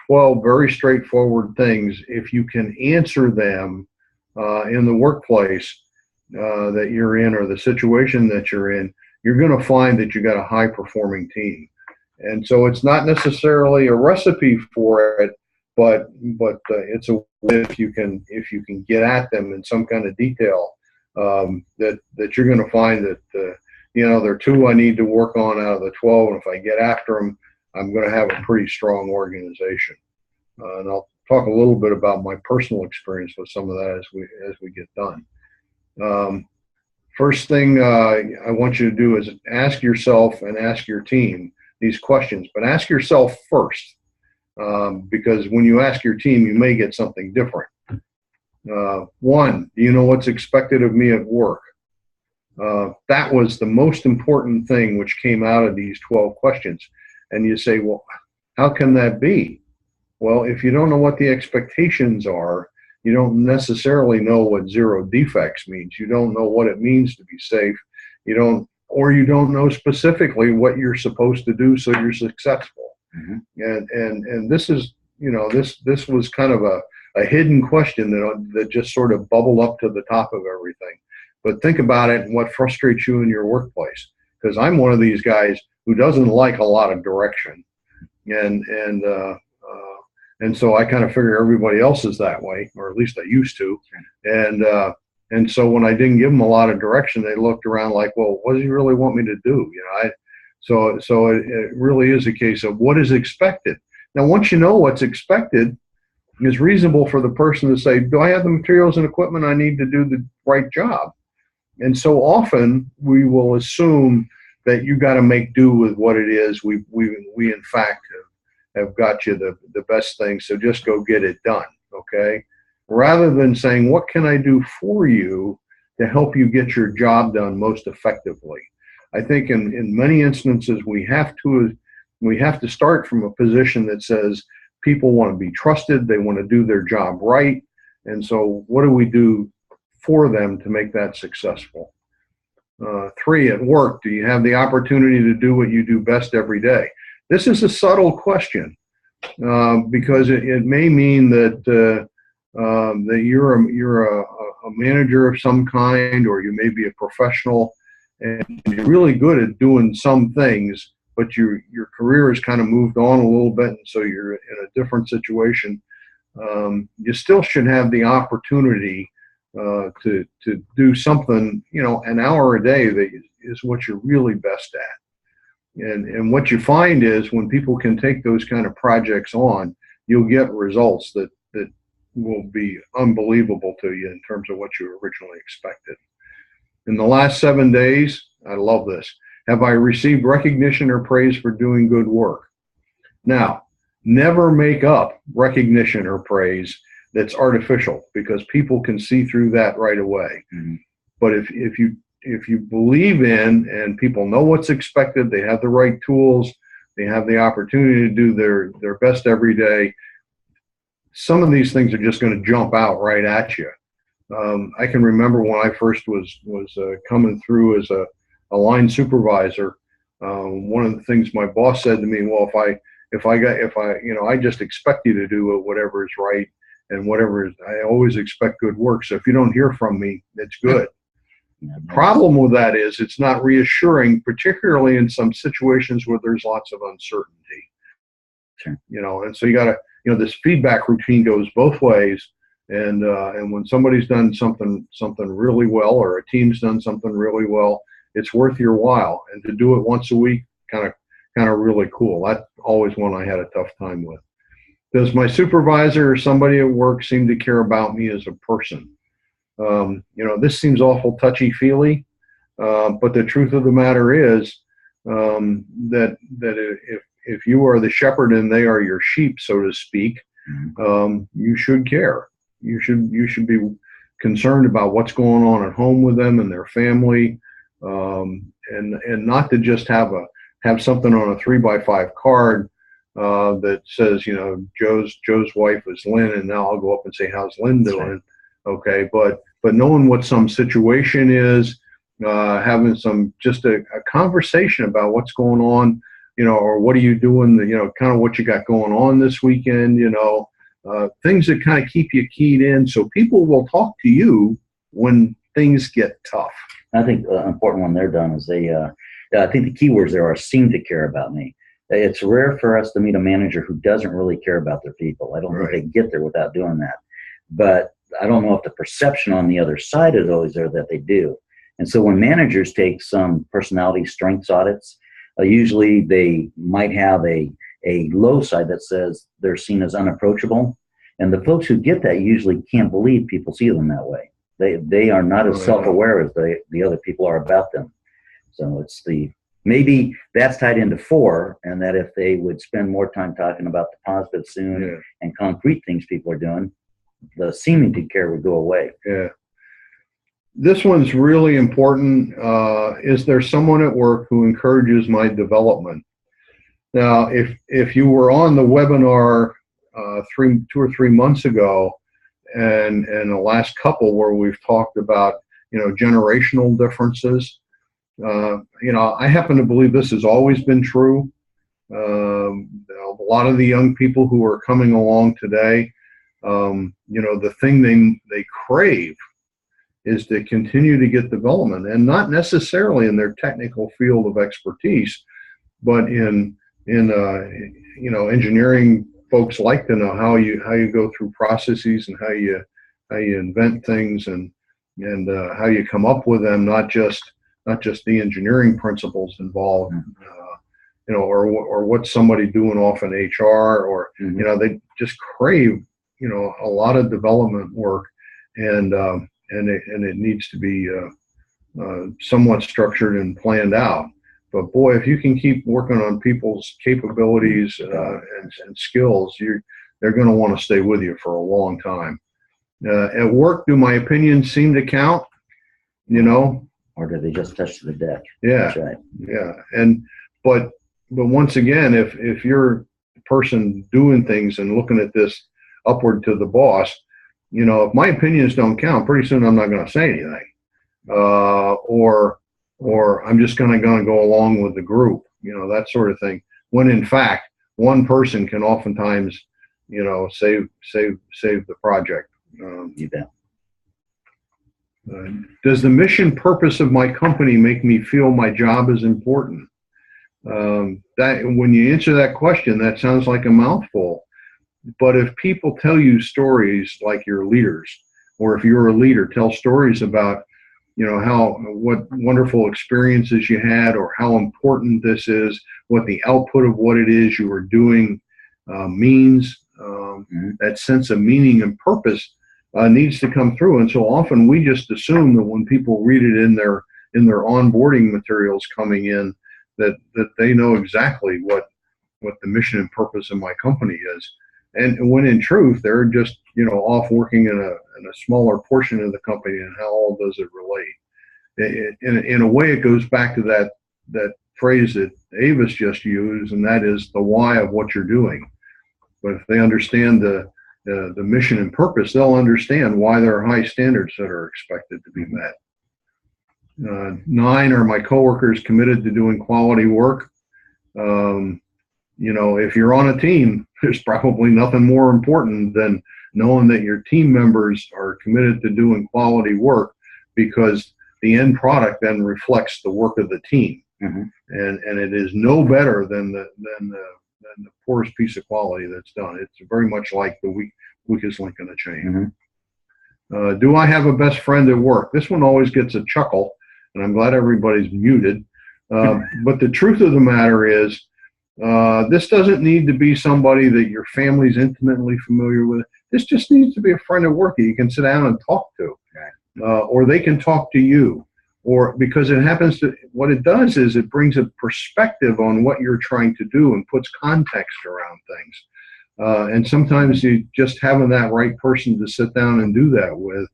12 very straightforward things. If you can answer them in the workplace that you're in or the situation that you're in, you're going to find that you got a high performing team. And so it's not necessarily a recipe for it, but it's a if you can get at them in some kind of detail, that you're going to find that there are 2 I need to work on out of the 12, and if I get after them, I'm going to have a pretty strong organization. And I'll talk a little bit about my personal experience with some of that as we get done. First thing I want you to do is ask yourself and ask your team these questions, but ask yourself first, because when you ask your team, you may get something different. 1, do you know what's expected of me at work? That was the most important thing which came out of these 12 questions. And you say, well, how can that be? Well, if you don't know what the expectations are, you don't necessarily know what 0 defects means. You don't know what it means to be safe. You don't know specifically what you're supposed to do so you're successful. And this is, this was kind of a hidden question that just sort of bubbled up to the top of everything. But think about it and what frustrates you in your workplace. Because I'm one of these guys who doesn't like a lot of direction. And so I kind of figure everybody else is that way, or at least I used to. And so when I didn't give them a lot of direction, they looked around like, well, what does he really want me to do? So it really is a case of what is expected. Now, once you know what's expected, it's reasonable for the person to say, do I have the materials and equipment I need to do the right job? And so often we will assume that you got to make do with what it is. We in fact have got you the best thing, so just go get it done, okay? Rather than saying, what can I do for you to help you get your job done most effectively? I think in many instances we have to start from a position that says people want to be trusted, they want to do their job right, and so what do we do for them to make that successful? 3, at work, do you have the opportunity to do what you do best every day? This is a subtle question because it may mean that you're a manager of some kind, or you may be a professional and you're really good at doing some things, but your career has kind of moved on a little bit, and so you're in a different situation. You still should have the opportunity to do something, an hour a day that is what you're really best at. And what you find is when people can take those kind of projects on, you'll get results that will be unbelievable to you in terms of what you originally expected. In the last 7 days, I love this, have I received recognition or praise for doing good work? Now, never make up recognition or praise that's artificial, because people can see through that right away. But if you believe in, and people know what's expected, they have the right tools, they have the opportunity to do their best every day, some of these things are just going to jump out right at you. I can remember when I first was coming through as a line supervisor, one of the things my boss said to me, well, I just expect you to do whatever is right, and I always expect good work. So if you don't hear from me, it's good. The problem with that is it's not reassuring, particularly in some situations where there's lots of uncertainty. Sure. And so you got to, this feedback routine goes both ways. And when somebody's done something really well, or a team's done something really well, it's worth your while. And to do it once a week, kind of really cool. That's always one I had a tough time with. Does my supervisor or somebody at work seem to care about me as a person? This seems awful touchy-feely, but the truth of the matter is that if you are the shepherd and they are your sheep, so to speak, you should care. You should be concerned about what's going on at home with them and their family, and not to just have something on a 3x5 card that says, Joe's wife is Lynn, and now I'll go up and say, how's Lynn doing? Okay, but knowing what some situation is, having just a conversation about what's going on, or what are you doing, kind of what you got going on this weekend, things that kind of keep you keyed in, so people will talk to you when things get tough. I think an important one there, Don, is I think the key words there are seem to care about me. It's rare for us to meet a manager who doesn't really care about their people. I don't think they get there without doing that. But I don't know if the perception on the other side is always there that they do. And so when managers take some personality strengths audits, usually they might have a low side that says they're seen as unapproachable. And the folks who get that usually can't believe people see them that way. They are not as self-aware as the other people are about them. So it's maybe that's tied into 4, and that if they would spend more time talking about the positive soon and concrete things people are doing, the seeming to care would go away. Yeah. This one's really important. Is there someone at work who encourages my development? Now, if you were on the webinar 2 or 3 months ago, and the last couple where we've talked about, generational differences, I happen to believe this has always been true. A lot of the young people who are coming along today, the thing they crave is to continue to get development, and not necessarily in their technical field of expertise, but in engineering. Folks like to know how you go through processes and how you invent things and how you come up with them, not just the engineering principles involved, or what's somebody doing off in HR, or they just crave a lot of development work, and it needs to be somewhat structured and planned out. But boy, if you can keep working on people's capabilities and skills, they're going to want to stay with you for a long time. At work, do my opinions seem to count? Or do they just touch the deck? Yeah, that's right. Yeah, but once again, if you're the person doing things and looking at this upward to the boss, if my opinions don't count, pretty soon I'm not going to say anything, or I'm just going to go along with the group, that sort of thing. When in fact, one person can oftentimes, save the project. You bet. Does the mission purpose of my company make me feel my job is important? That when you answer that question, that sounds like a mouthful. But if people tell you stories like your leaders, or if you're a leader, tell stories about what wonderful experiences you had, or how important this is, what the output of what it is you are doing means. That sense of meaning and purpose needs to come through. And so often we just assume that when people read it in their onboarding materials coming in, that they know exactly what the mission and purpose of my company is. And when in truth, they're just, off working in a smaller portion of the company, and how all does it relate? In a way, it goes back to that phrase that Avis just used, and that is the why of what you're doing. But if they understand the mission and purpose, they'll understand why there are high standards that are expected to be met. 9, are my coworkers committed to doing quality work? If you're on a team, there's probably nothing more important than knowing that your team members are committed to doing quality work, because the end product then reflects the work of the team. And it is no better than the poorest piece of quality that's done. It's very much like the weakest link in the chain. Do I have a best friend at work? This one always gets a chuckle, and I'm glad everybody's muted. But the truth of the matter is, this doesn't need to be somebody that your family's intimately familiar with. This just needs to be a friend at work that you can sit down and talk to, or they can talk to you. Or because it happens to, what it does is it brings a perspective on what you're trying to do and puts context around things. And sometimes you just having that right person to sit down and do that with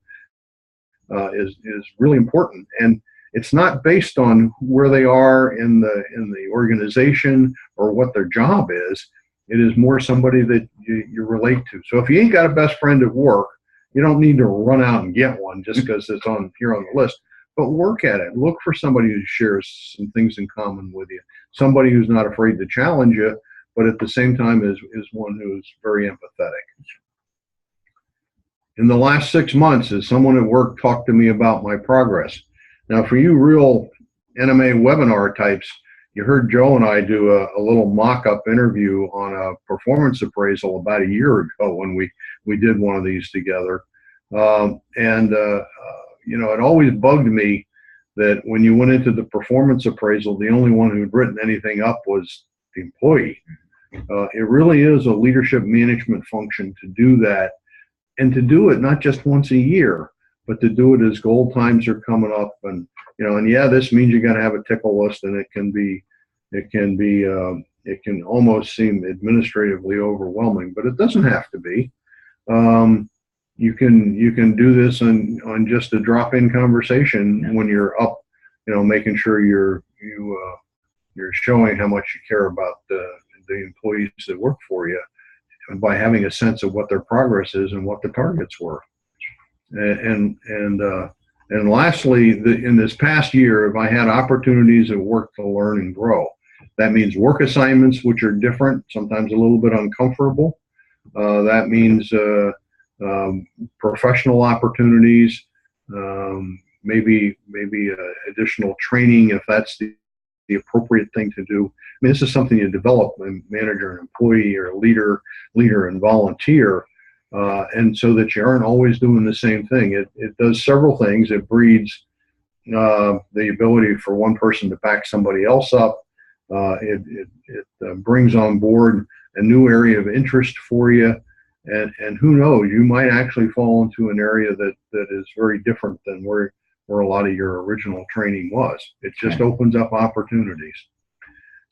is really important. And it's not based on where they are in the organization or what their job is. It is more somebody that you relate to. So if you ain't got a best friend at work, you don't need to run out and get one just because it's here on the list. But work at it. Look for somebody who shares some things in common with you. Somebody who's not afraid to challenge you, but at the same time is one who's very empathetic. In the last 6 months, has someone at work talked to me about my progress? Now, for you real NMA webinar types, you heard Joe and I do a little mock-up interview on a performance appraisal about a year ago when we did one of these together. You know, it always bugged me that when you went into the performance appraisal, the only one who'd written anything up was the employee. It really is a leadership management function to do that, and to do it not just once a year, but to do it as goal times are coming up. And you know, and yeah, this means you got to have a tickle list, and it can almost seem administratively overwhelming, but it doesn't have to be. You can do this on just a drop-in conversation when you're up, you know, making sure you're showing how much you care about the employees that work for you, and by having a sense of what their progress is and what the targets were. And lastly, in this past year, if I had opportunities at work to learn and grow, that means work assignments, which are different, sometimes a little bit uncomfortable. That means professional opportunities, maybe additional training if that's the appropriate thing to do. I mean, this is something you develop a manager, an employee, or a leader and volunteer, and so that you aren't always doing the same thing. It does several things. It breeds the ability for one person to back somebody else up. It brings on board a new area of interest for you. And who knows, you might actually fall into an area that is very different than where a lot of your original training was. It just opens up opportunities.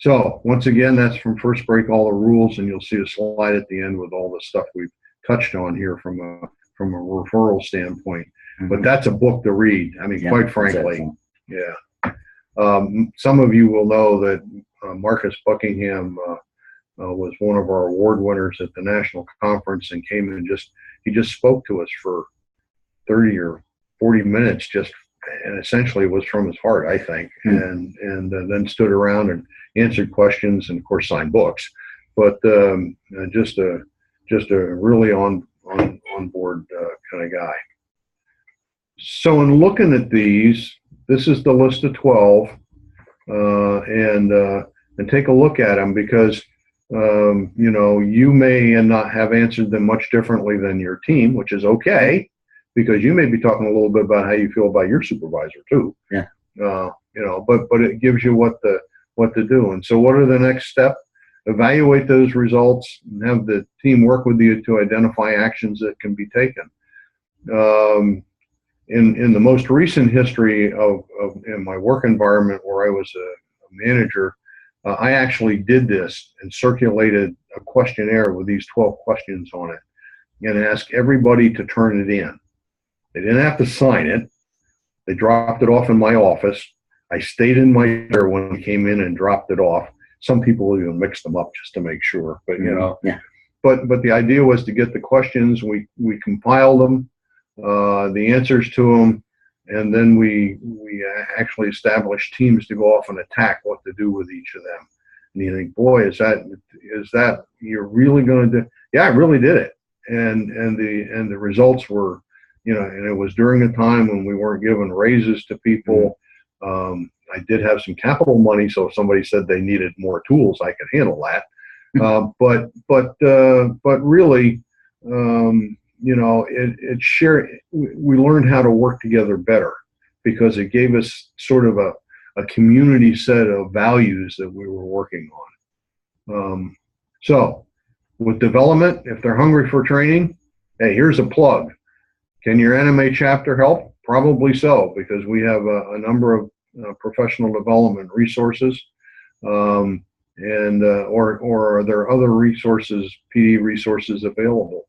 So once again, that's from First Break All the Rules, and you'll see a slide at the end with all the stuff we've touched on here from a referral standpoint. But that's a book to read. I mean, quite frankly, some of you will know that Marcus Buckingham was one of our award winners at the national conference, and came and he just spoke to us for 30 or 40 minutes, and essentially was from his heart, I think, and then stood around and answered questions, and of course signed books, but just a really on board kind of guy. So in looking at these, this is the list of 12, and take a look at them, because you know, you may not have answered them much differently than your team, which is okay, because you may be talking a little bit about how you feel about your supervisor too. Yeah. You know, but it gives you what to do. And so, what are the next steps? Evaluate those results and have the team work with you to identify actions that can be taken. In the most recent history in my work environment where I was a manager, I actually did this and circulated a questionnaire with these 12 questions on it, and asked everybody to turn it in. They didn't have to sign it. They dropped it off in my office. I stayed in my chair when we came in and dropped it off. Some people even mixed them up just to make sure, but you know. Yeah. But the idea was to get the questions. We compiled them, the answers to them, and then we actually established teams to go off and attack what to do with each of them. And you think, boy, is that you're really going to do? Yeah, I really did it. And the results were, you know, and it was during a time when we weren't giving raises to people. I did have some capital money, so if somebody said they needed more tools, I could handle that. But really, you know, we learned how to work together better, because it gave us sort of a community set of values that we were working on. So with development, if they're hungry for training, hey, here's a plug. Can your anime chapter help? Probably so, because we have a number of professional development resources, or are there other resources, PD resources available?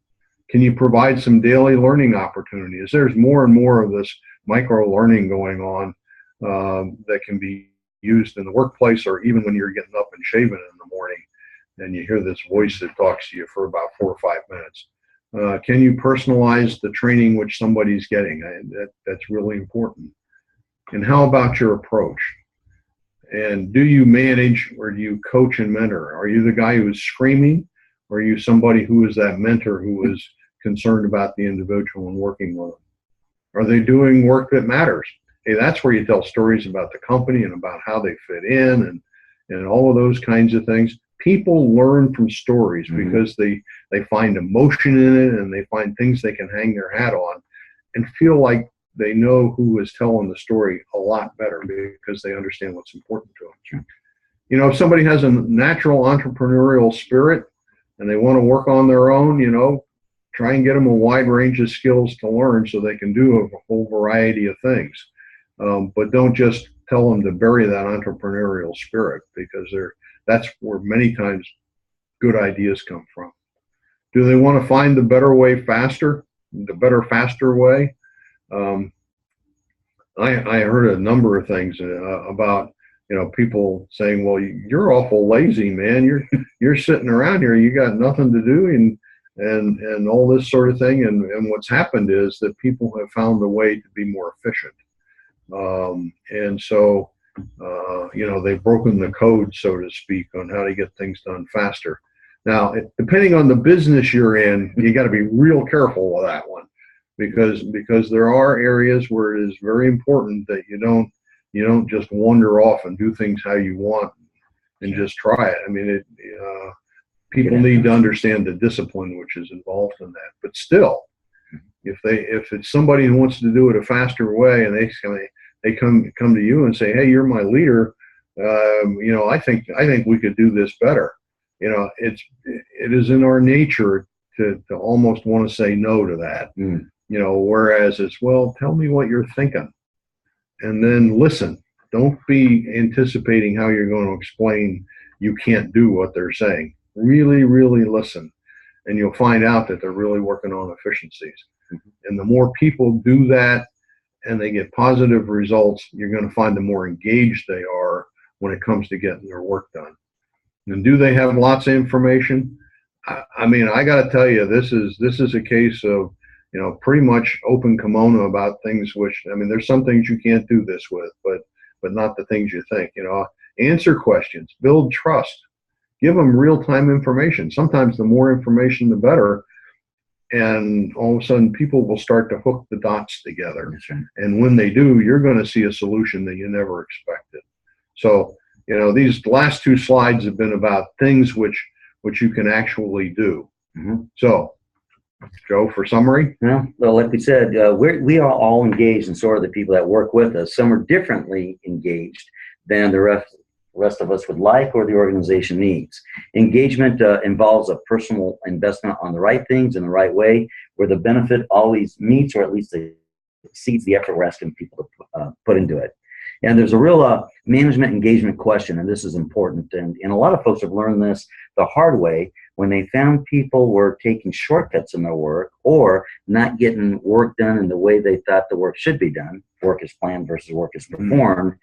Can you provide some daily learning opportunities? There's more and more of this micro learning going on that can be used in the workplace, or even when you're getting up and shaving in the morning and you hear this voice that talks to you for about 4 or 5 minutes. Can you personalize the training which somebody's getting? That's really important. And how about your approach? And do you manage, or do you coach and mentor? Are you the guy who's screaming, or are you somebody who is that mentor who is concerned about the individual and working with them? Are they doing work that matters? Hey, that's where you tell stories about the company and about how they fit in, and all of those kinds of things. People learn from stories because they find emotion in it, and they find things they can hang their hat on and feel like they know who is telling the story a lot better because they understand what's important to them. You know, if somebody has a natural entrepreneurial spirit and they want to work on their own, you know, try and get them a wide range of skills to learn so they can do a whole variety of things. But don't just tell them to bury that entrepreneurial spirit, because that's where many times good ideas come from. Do they want to find the better way faster, the better, faster way? I heard a number of things about, you know, people saying, well, you're awful lazy, man. You're sitting around here, you got nothing to do, and all this sort of thing. And what's happened is that people have found a way to be more efficient. And so, you know, they've broken the code, so to speak, on how to get things done faster. Now, depending on the business you're in, you got to be real careful with that one, because there are areas where it is very important that you don't just wander off and do things how you want and just try it. I mean, people need to understand the discipline which is involved in that. But still, if it's somebody who wants to do it a faster way, and they come to you and say, hey, you're my leader, you know, I think we could do this better. You know, it is in our nature to almost want to say no to that. You know, whereas it's, well, tell me what you're thinking, and then listen. Don't be anticipating how you're going to explain you can't do what they're saying. Really, really listen, and you'll find out that they're really working on efficiencies. And the more people do that and they get positive results, you're going to find the more engaged they are when it comes to getting their work done. And do they have lots of information? I mean, I got to tell you, this is a case of, you know, pretty much open kimono about things which, I mean, there's some things you can't do this with, but not the things you think. You know, answer questions, build trust, give them real-time information. Sometimes the more information, the better. And all of a sudden, people will start to hook the dots together. That's right. And when they do, you're going to see a solution that you never expected. So, you know, these last two slides have been about things which you can actually do. So, Joe, for summary? Well, like we said, we are all engaged, and so are the people that work with us. Some are differently engaged than the rest of us would like or the organization needs. Engagement involves a personal investment on the right things in the right way, where the benefit always meets or at least exceeds the effort we're asking people to put into it. And there's a real management engagement question, and this is important. And a lot of folks have learned this the hard way when they found people were taking shortcuts in their work or not getting work done in the way they thought the work should be done. Work is planned versus work is performed.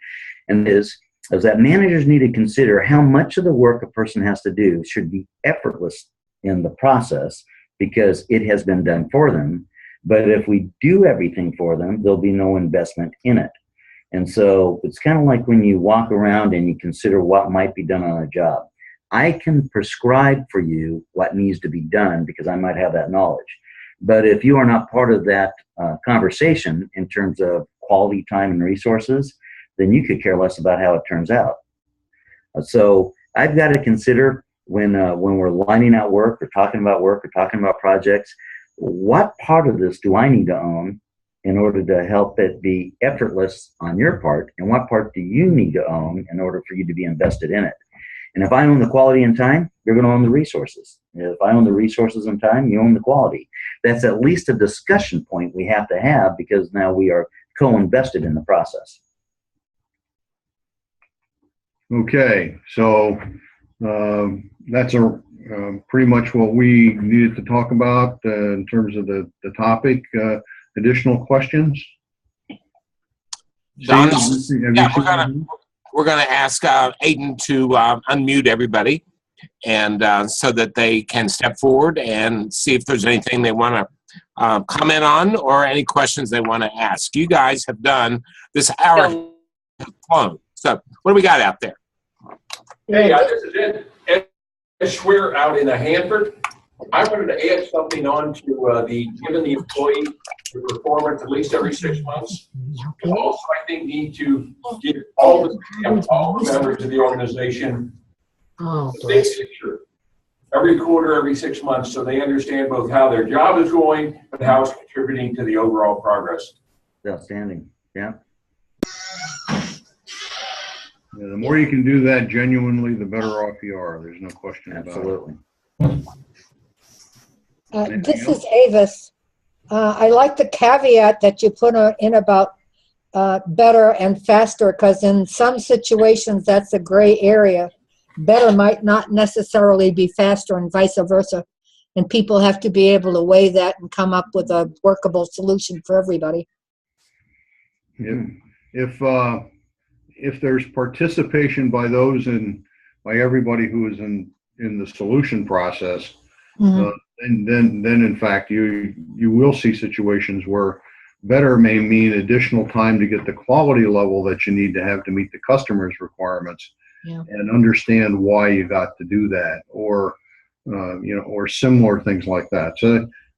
And is that managers need to consider how much of the work a person has to do should be effortless in the process because it has been done for them. But if we do everything for them, there'll be no investment in it. And so it's kind of like when you walk around and you consider what might be done on a job. I can prescribe for you what needs to be done because I might have that knowledge. But if you are not part of that conversation in terms of quality, time, and resources, then you could care less about how it turns out. So I've got to consider when we're lining out work or talking about projects, what part of this do I need to own in order to help it be effortless on your part, and what part do you need to own in order for you to be invested in it? And if I own the quality and time, you're going to own the resources. If I own the resources and time, you own the quality. That's at least a discussion point we have to have because now we are co-invested in the process. Okay, so that's pretty much what we needed to talk about in terms of the topic. Additional questions? Don, we're gonna ask Aiden to unmute everybody, and so that they can step forward and see if there's anything they want to comment on or any questions they want to ask. You guys have done this hour flown. So what do we got out there? Hey, this is Ed Schweer out in Hanford. I wanted to add something on to giving the employee the performance at least every 6 months. And also, I think need to give all the members of the organization the big picture every quarter, every 6 months, so they understand both how their job is going and how it's contributing to the overall progress. Outstanding. Yeah. Yeah, the more you can do that genuinely, the better off you are. There's no question about it. Absolutely. This is Avis. I like the caveat that you put in about better and faster, because in some situations that's a gray area. Better might not necessarily be faster and vice versa. And people have to be able to weigh that and come up with a workable solution for everybody. If there's participation by by everybody who is in the solution process, and then in fact you will see situations where better may mean additional time to get the quality level that you need to have to meet the customer's requirements, and understand why you got to do that, or or similar things like that.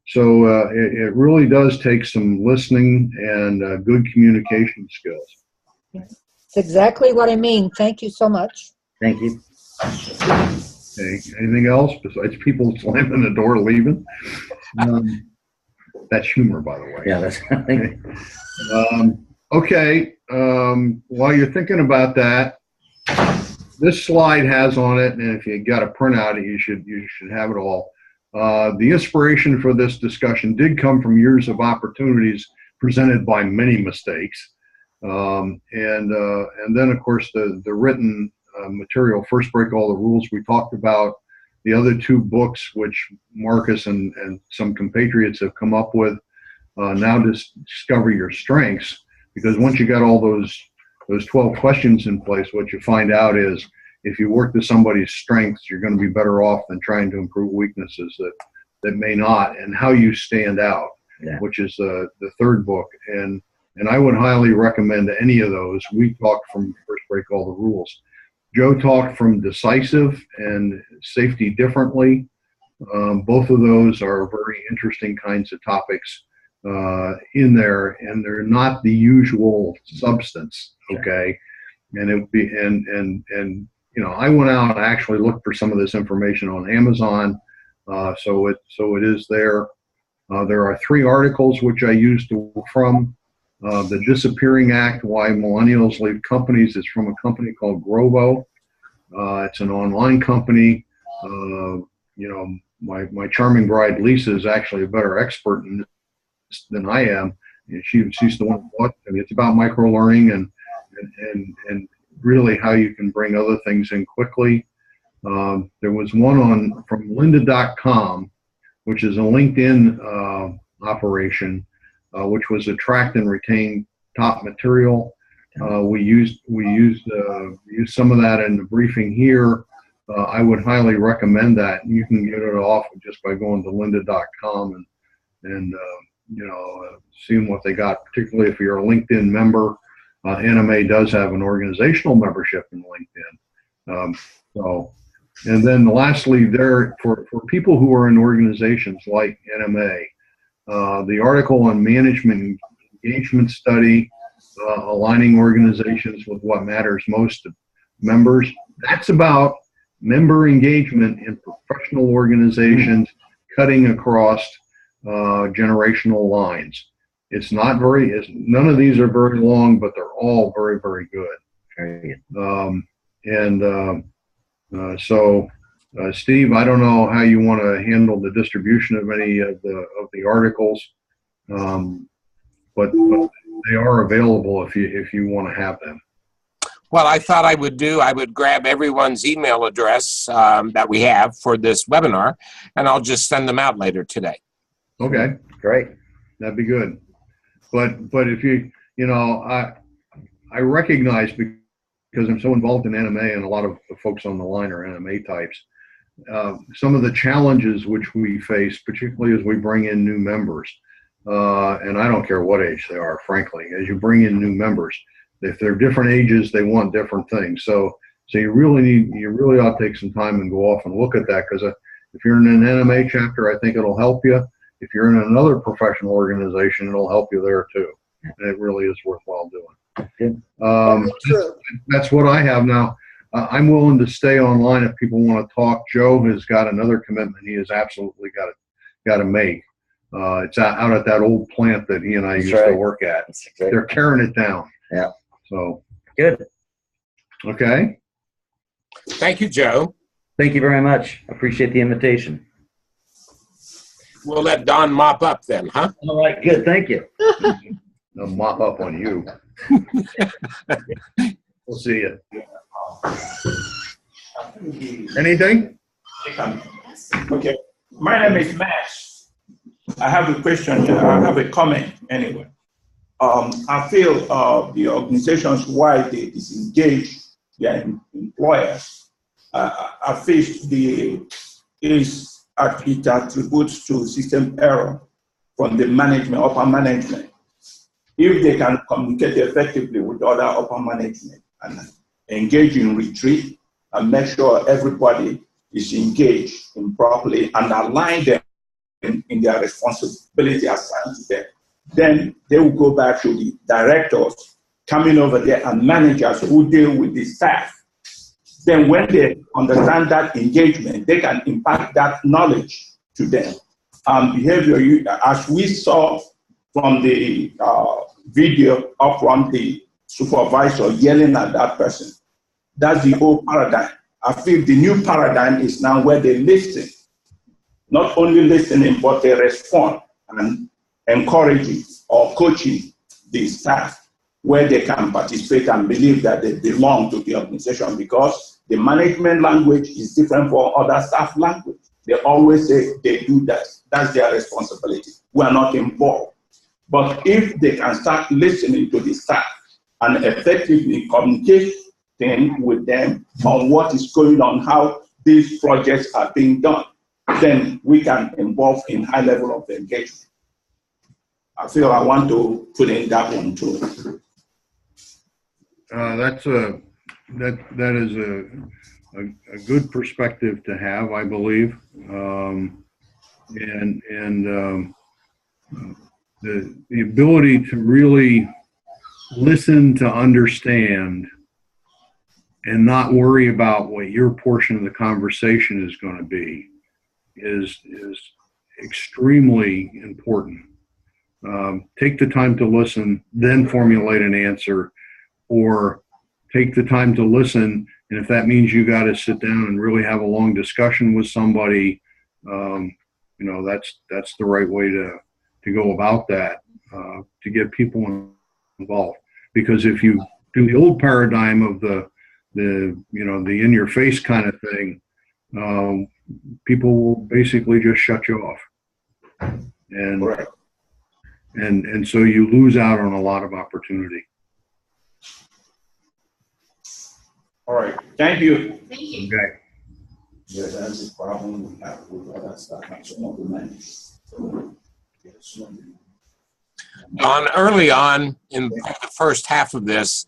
So it really does take some listening and good communication skills. It's exactly what I mean. Thank you so much. Thank you. Okay. Anything else besides people slamming the door leaving? That's humor, by the way. Yeah, that's. Okay. While you're thinking about that, this slide has on it, and if you got a printout, you should have it all. The inspiration for this discussion did come from years of opportunities presented by many mistakes, and then of course the written material, First Break All the Rules, we talked about. The other two books, which Marcus and some compatriots have come up with, Now Discover Your Strengths, because once you got all those 12 questions in place, what you find out is if you work to somebody's strengths, you're going to be better off than trying to improve weaknesses that may not, and how you stand out, which is the third book. And I would highly recommend any of those. We talked from First Break All the Rules. Joe talked from Decisive and Safety Differently. Both of those are very interesting kinds of topics in there, and they're not the usual substance. Okay, and it would be and I went out and actually looked for some of this information on Amazon, so it is there. There are 3 articles which I used from. The Disappearing Act, Why Millennials Leave Companies, is from a company called Grovo. It's an online company. My charming bride Lisa is actually a better expert in this than I am. She's the one who bought it. It's about micro learning and really how you can bring other things in quickly. There was one from lynda.com, which is a LinkedIn operation, which was attract and retain top material. We used some of that in the briefing here. I would highly recommend that. You can get it off just by going to lynda.com and seeing what they got, particularly if you're a LinkedIn member. NMA does have an organizational membership in LinkedIn. And then lastly, there for people who are in organizations like NMA, the article on management engagement study, aligning organizations with what matters most to members. That's about member engagement in professional organizations, cutting across generational lines. It's not none of these are very long, but they're all very, very good. So Steve, I don't know how you want to handle the distribution of any of the articles, but they are available if you want to have them. Well, I thought I would grab everyone's email address that we have for this webinar, and I'll just send them out later today. Okay, Great. that'd be good. But if I recognize, because I'm so involved in NMA, and a lot of the folks on the line are NMA types, some of the challenges which we face, particularly as we bring in new members, and I don't care what age they are, frankly, as you bring in new members, if they're different ages, they want different things. So you really ought to take some time and go off and look at that, because If you're in an NMA chapter, I think it'll help you. If you're in another professional organization, it'll help you there too. And it really is worthwhile doing. That's what I have now. I'm willing to stay online if people want to talk. Joe has got another commitment he has absolutely got to make. It's out at that old plant that he and I used to work at. They're tearing it down. Yeah. So Good. Okay. Thank you, Joe. Thank you very much. Appreciate the invitation. We'll let Don mop up then, huh? All right, good. Thank you. I'll mop up on you. We'll see you. Anything? Okay. My name is Max. I have a question. I have a comment anyway. I feel the organizations, why they disengage their employers, I feel it attributes to system error from the management, upper management. If they can communicate effectively with other upper management and engage in retreat and make sure everybody is engaged in properly and align them in their responsibility assigned to them, then they will go back to the directors coming over there and managers who deal with the staff. Then when they understand that engagement, they can impact that knowledge to them. Behavior, as we saw from the video up from the supervisor yelling at that person, that's the old paradigm. I feel the new paradigm is now where they listen. Not only listening, but they respond and encouraging or coaching the staff where they can participate and believe that they belong to the organization, because the management language is different from other staff language. They always say they do that. That's their responsibility. We are not involved. But if they can start listening to the staff and effectively communicating with them on what is going on, how these projects are being done, then we can involve in high level of engagement. I feel I want to put in that one too. That is a good perspective to have, I believe, the ability to really listen to understand and not worry about what your portion of the conversation is going to be is extremely important. Take the time to listen, then formulate an answer, or take the time to listen, and if that means you got to sit down and really have a long discussion with somebody, that's the right way to go about that, to get people involved. Because if you do the old paradigm of the in your face kind of thing, people will basically just shut you off, and so you lose out on a lot of opportunity. All right, thank you. Okay. Yeah, that's the problem we have with other stuff. Don, early on in the first half of this,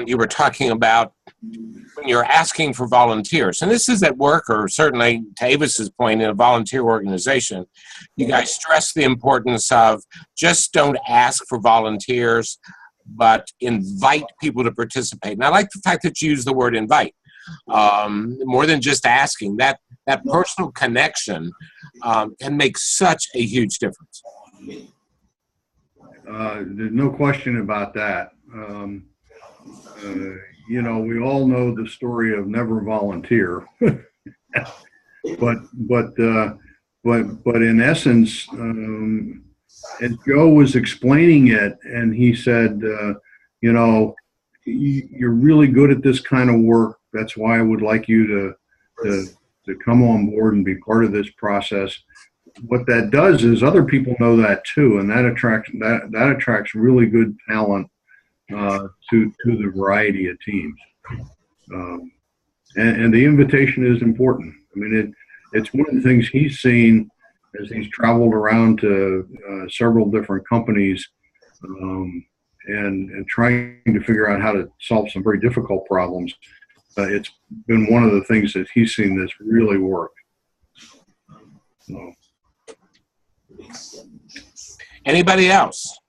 you were talking about when you're asking for volunteers, and this is at work, or certainly to Avis's point, in a volunteer organization, you guys stress the importance of just don't ask for volunteers, but invite people to participate. And I like the fact that you use the word invite. More than just asking, that personal connection can make such a huge difference. There's no question about that. We all know the story of never volunteer, but in essence, as Joe was explaining it, and he said, you're really good at this kind of work. That's why I would like you to come on board and be part of this process. What that does is other people know that too, and that attracts really good talent to the variety of teams. And the invitation is important. I mean, it's one of the things he's seen as he's traveled around to several different companies and trying to figure out how to solve some very difficult problems. It's been one of the things that he's seen that's really worked. So, Anybody else?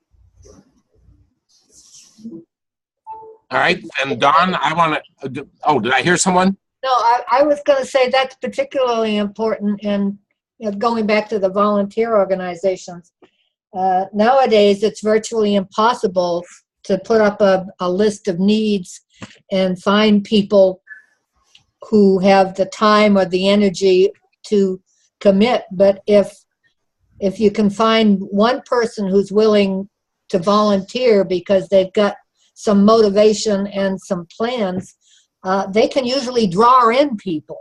All right, and Don, I want to, oh, did I hear someone? No, I was going to say that's particularly important in, going back to the volunteer organizations. Nowadays, it's virtually impossible to put up a list of needs and find people who have the time or the energy to commit. But if you can find one person who's willing to volunteer because they've got some motivation and some plans, they can usually draw in people.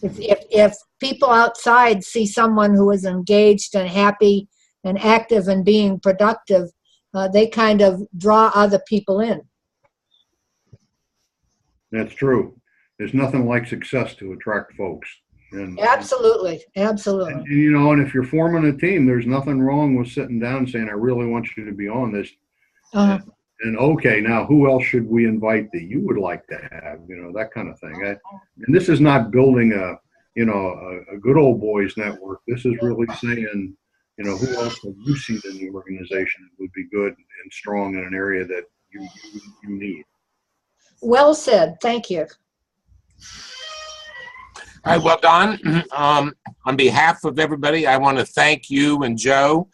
If people outside see someone who is engaged and happy and active and being productive, they kind of draw other people in. that's true. There's nothing like success to attract folks. And, Absolutely, absolutely. and, you know, and if you're forming a team, there's nothing wrong with sitting down and saying, I really want you to be on this. Uh-huh. And okay, now who else should we invite that you would like to have, you know, that kind of thing. And this is not building a good old boys network. This is really saying, you know, who else have you seen in the organization that would be good and strong in an area that you need. Well said. Thank you. All right. Well, Don, on behalf of everybody, I want to thank you and Joe.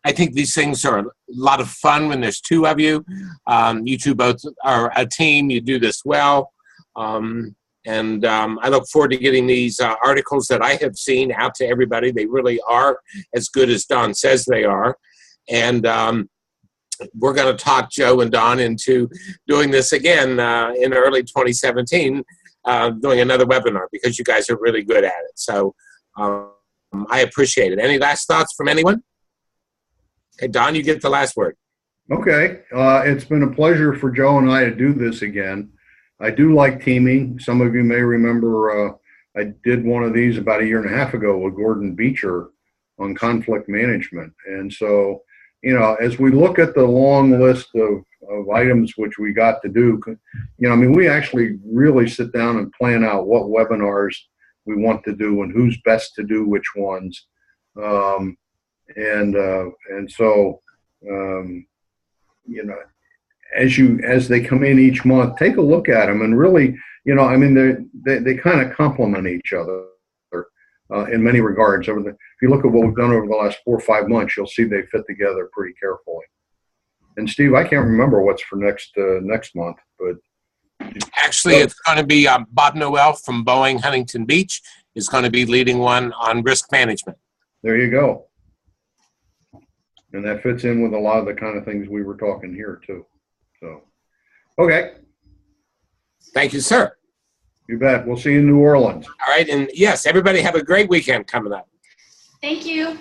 I think these things are a lot of fun when there's two of you. You two both are a team. You do this well. I look forward to getting these articles that I have seen out to everybody. They really are as good as Don says they are. And we're going to talk Joe and Don into doing this again in early 2017, doing another webinar because you guys are really good at it. So I appreciate it. Any last thoughts from anyone? Okay, Don, you get the last word. Okay. It's been a pleasure for Joe and I to do this again. I do like teaming. Some of you may remember I did one of these about 1.5 years ago with Gordon Beecher on conflict management. And so, you know, as we look at the long list of items which we got to do, you know, I mean, we actually really sit down and plan out what webinars we want to do and who's best to do which ones. You know, as they come in each month, take a look at them and really, you know, I mean, they kind of complement each other in many regards. If you look at what we've done over the last 4 or 5 months, you'll see they fit together pretty carefully. And Steve, I can't remember what's for next month, but actually, it's going to be Bob Noel from Boeing Huntington Beach is going to be leading one on risk management. There you go. And that fits in with a lot of the kind of things we were talking here too. So, okay. Thank you, sir. You bet. We'll see you in New Orleans. All right. And yes, everybody have a great weekend coming up. Thank you.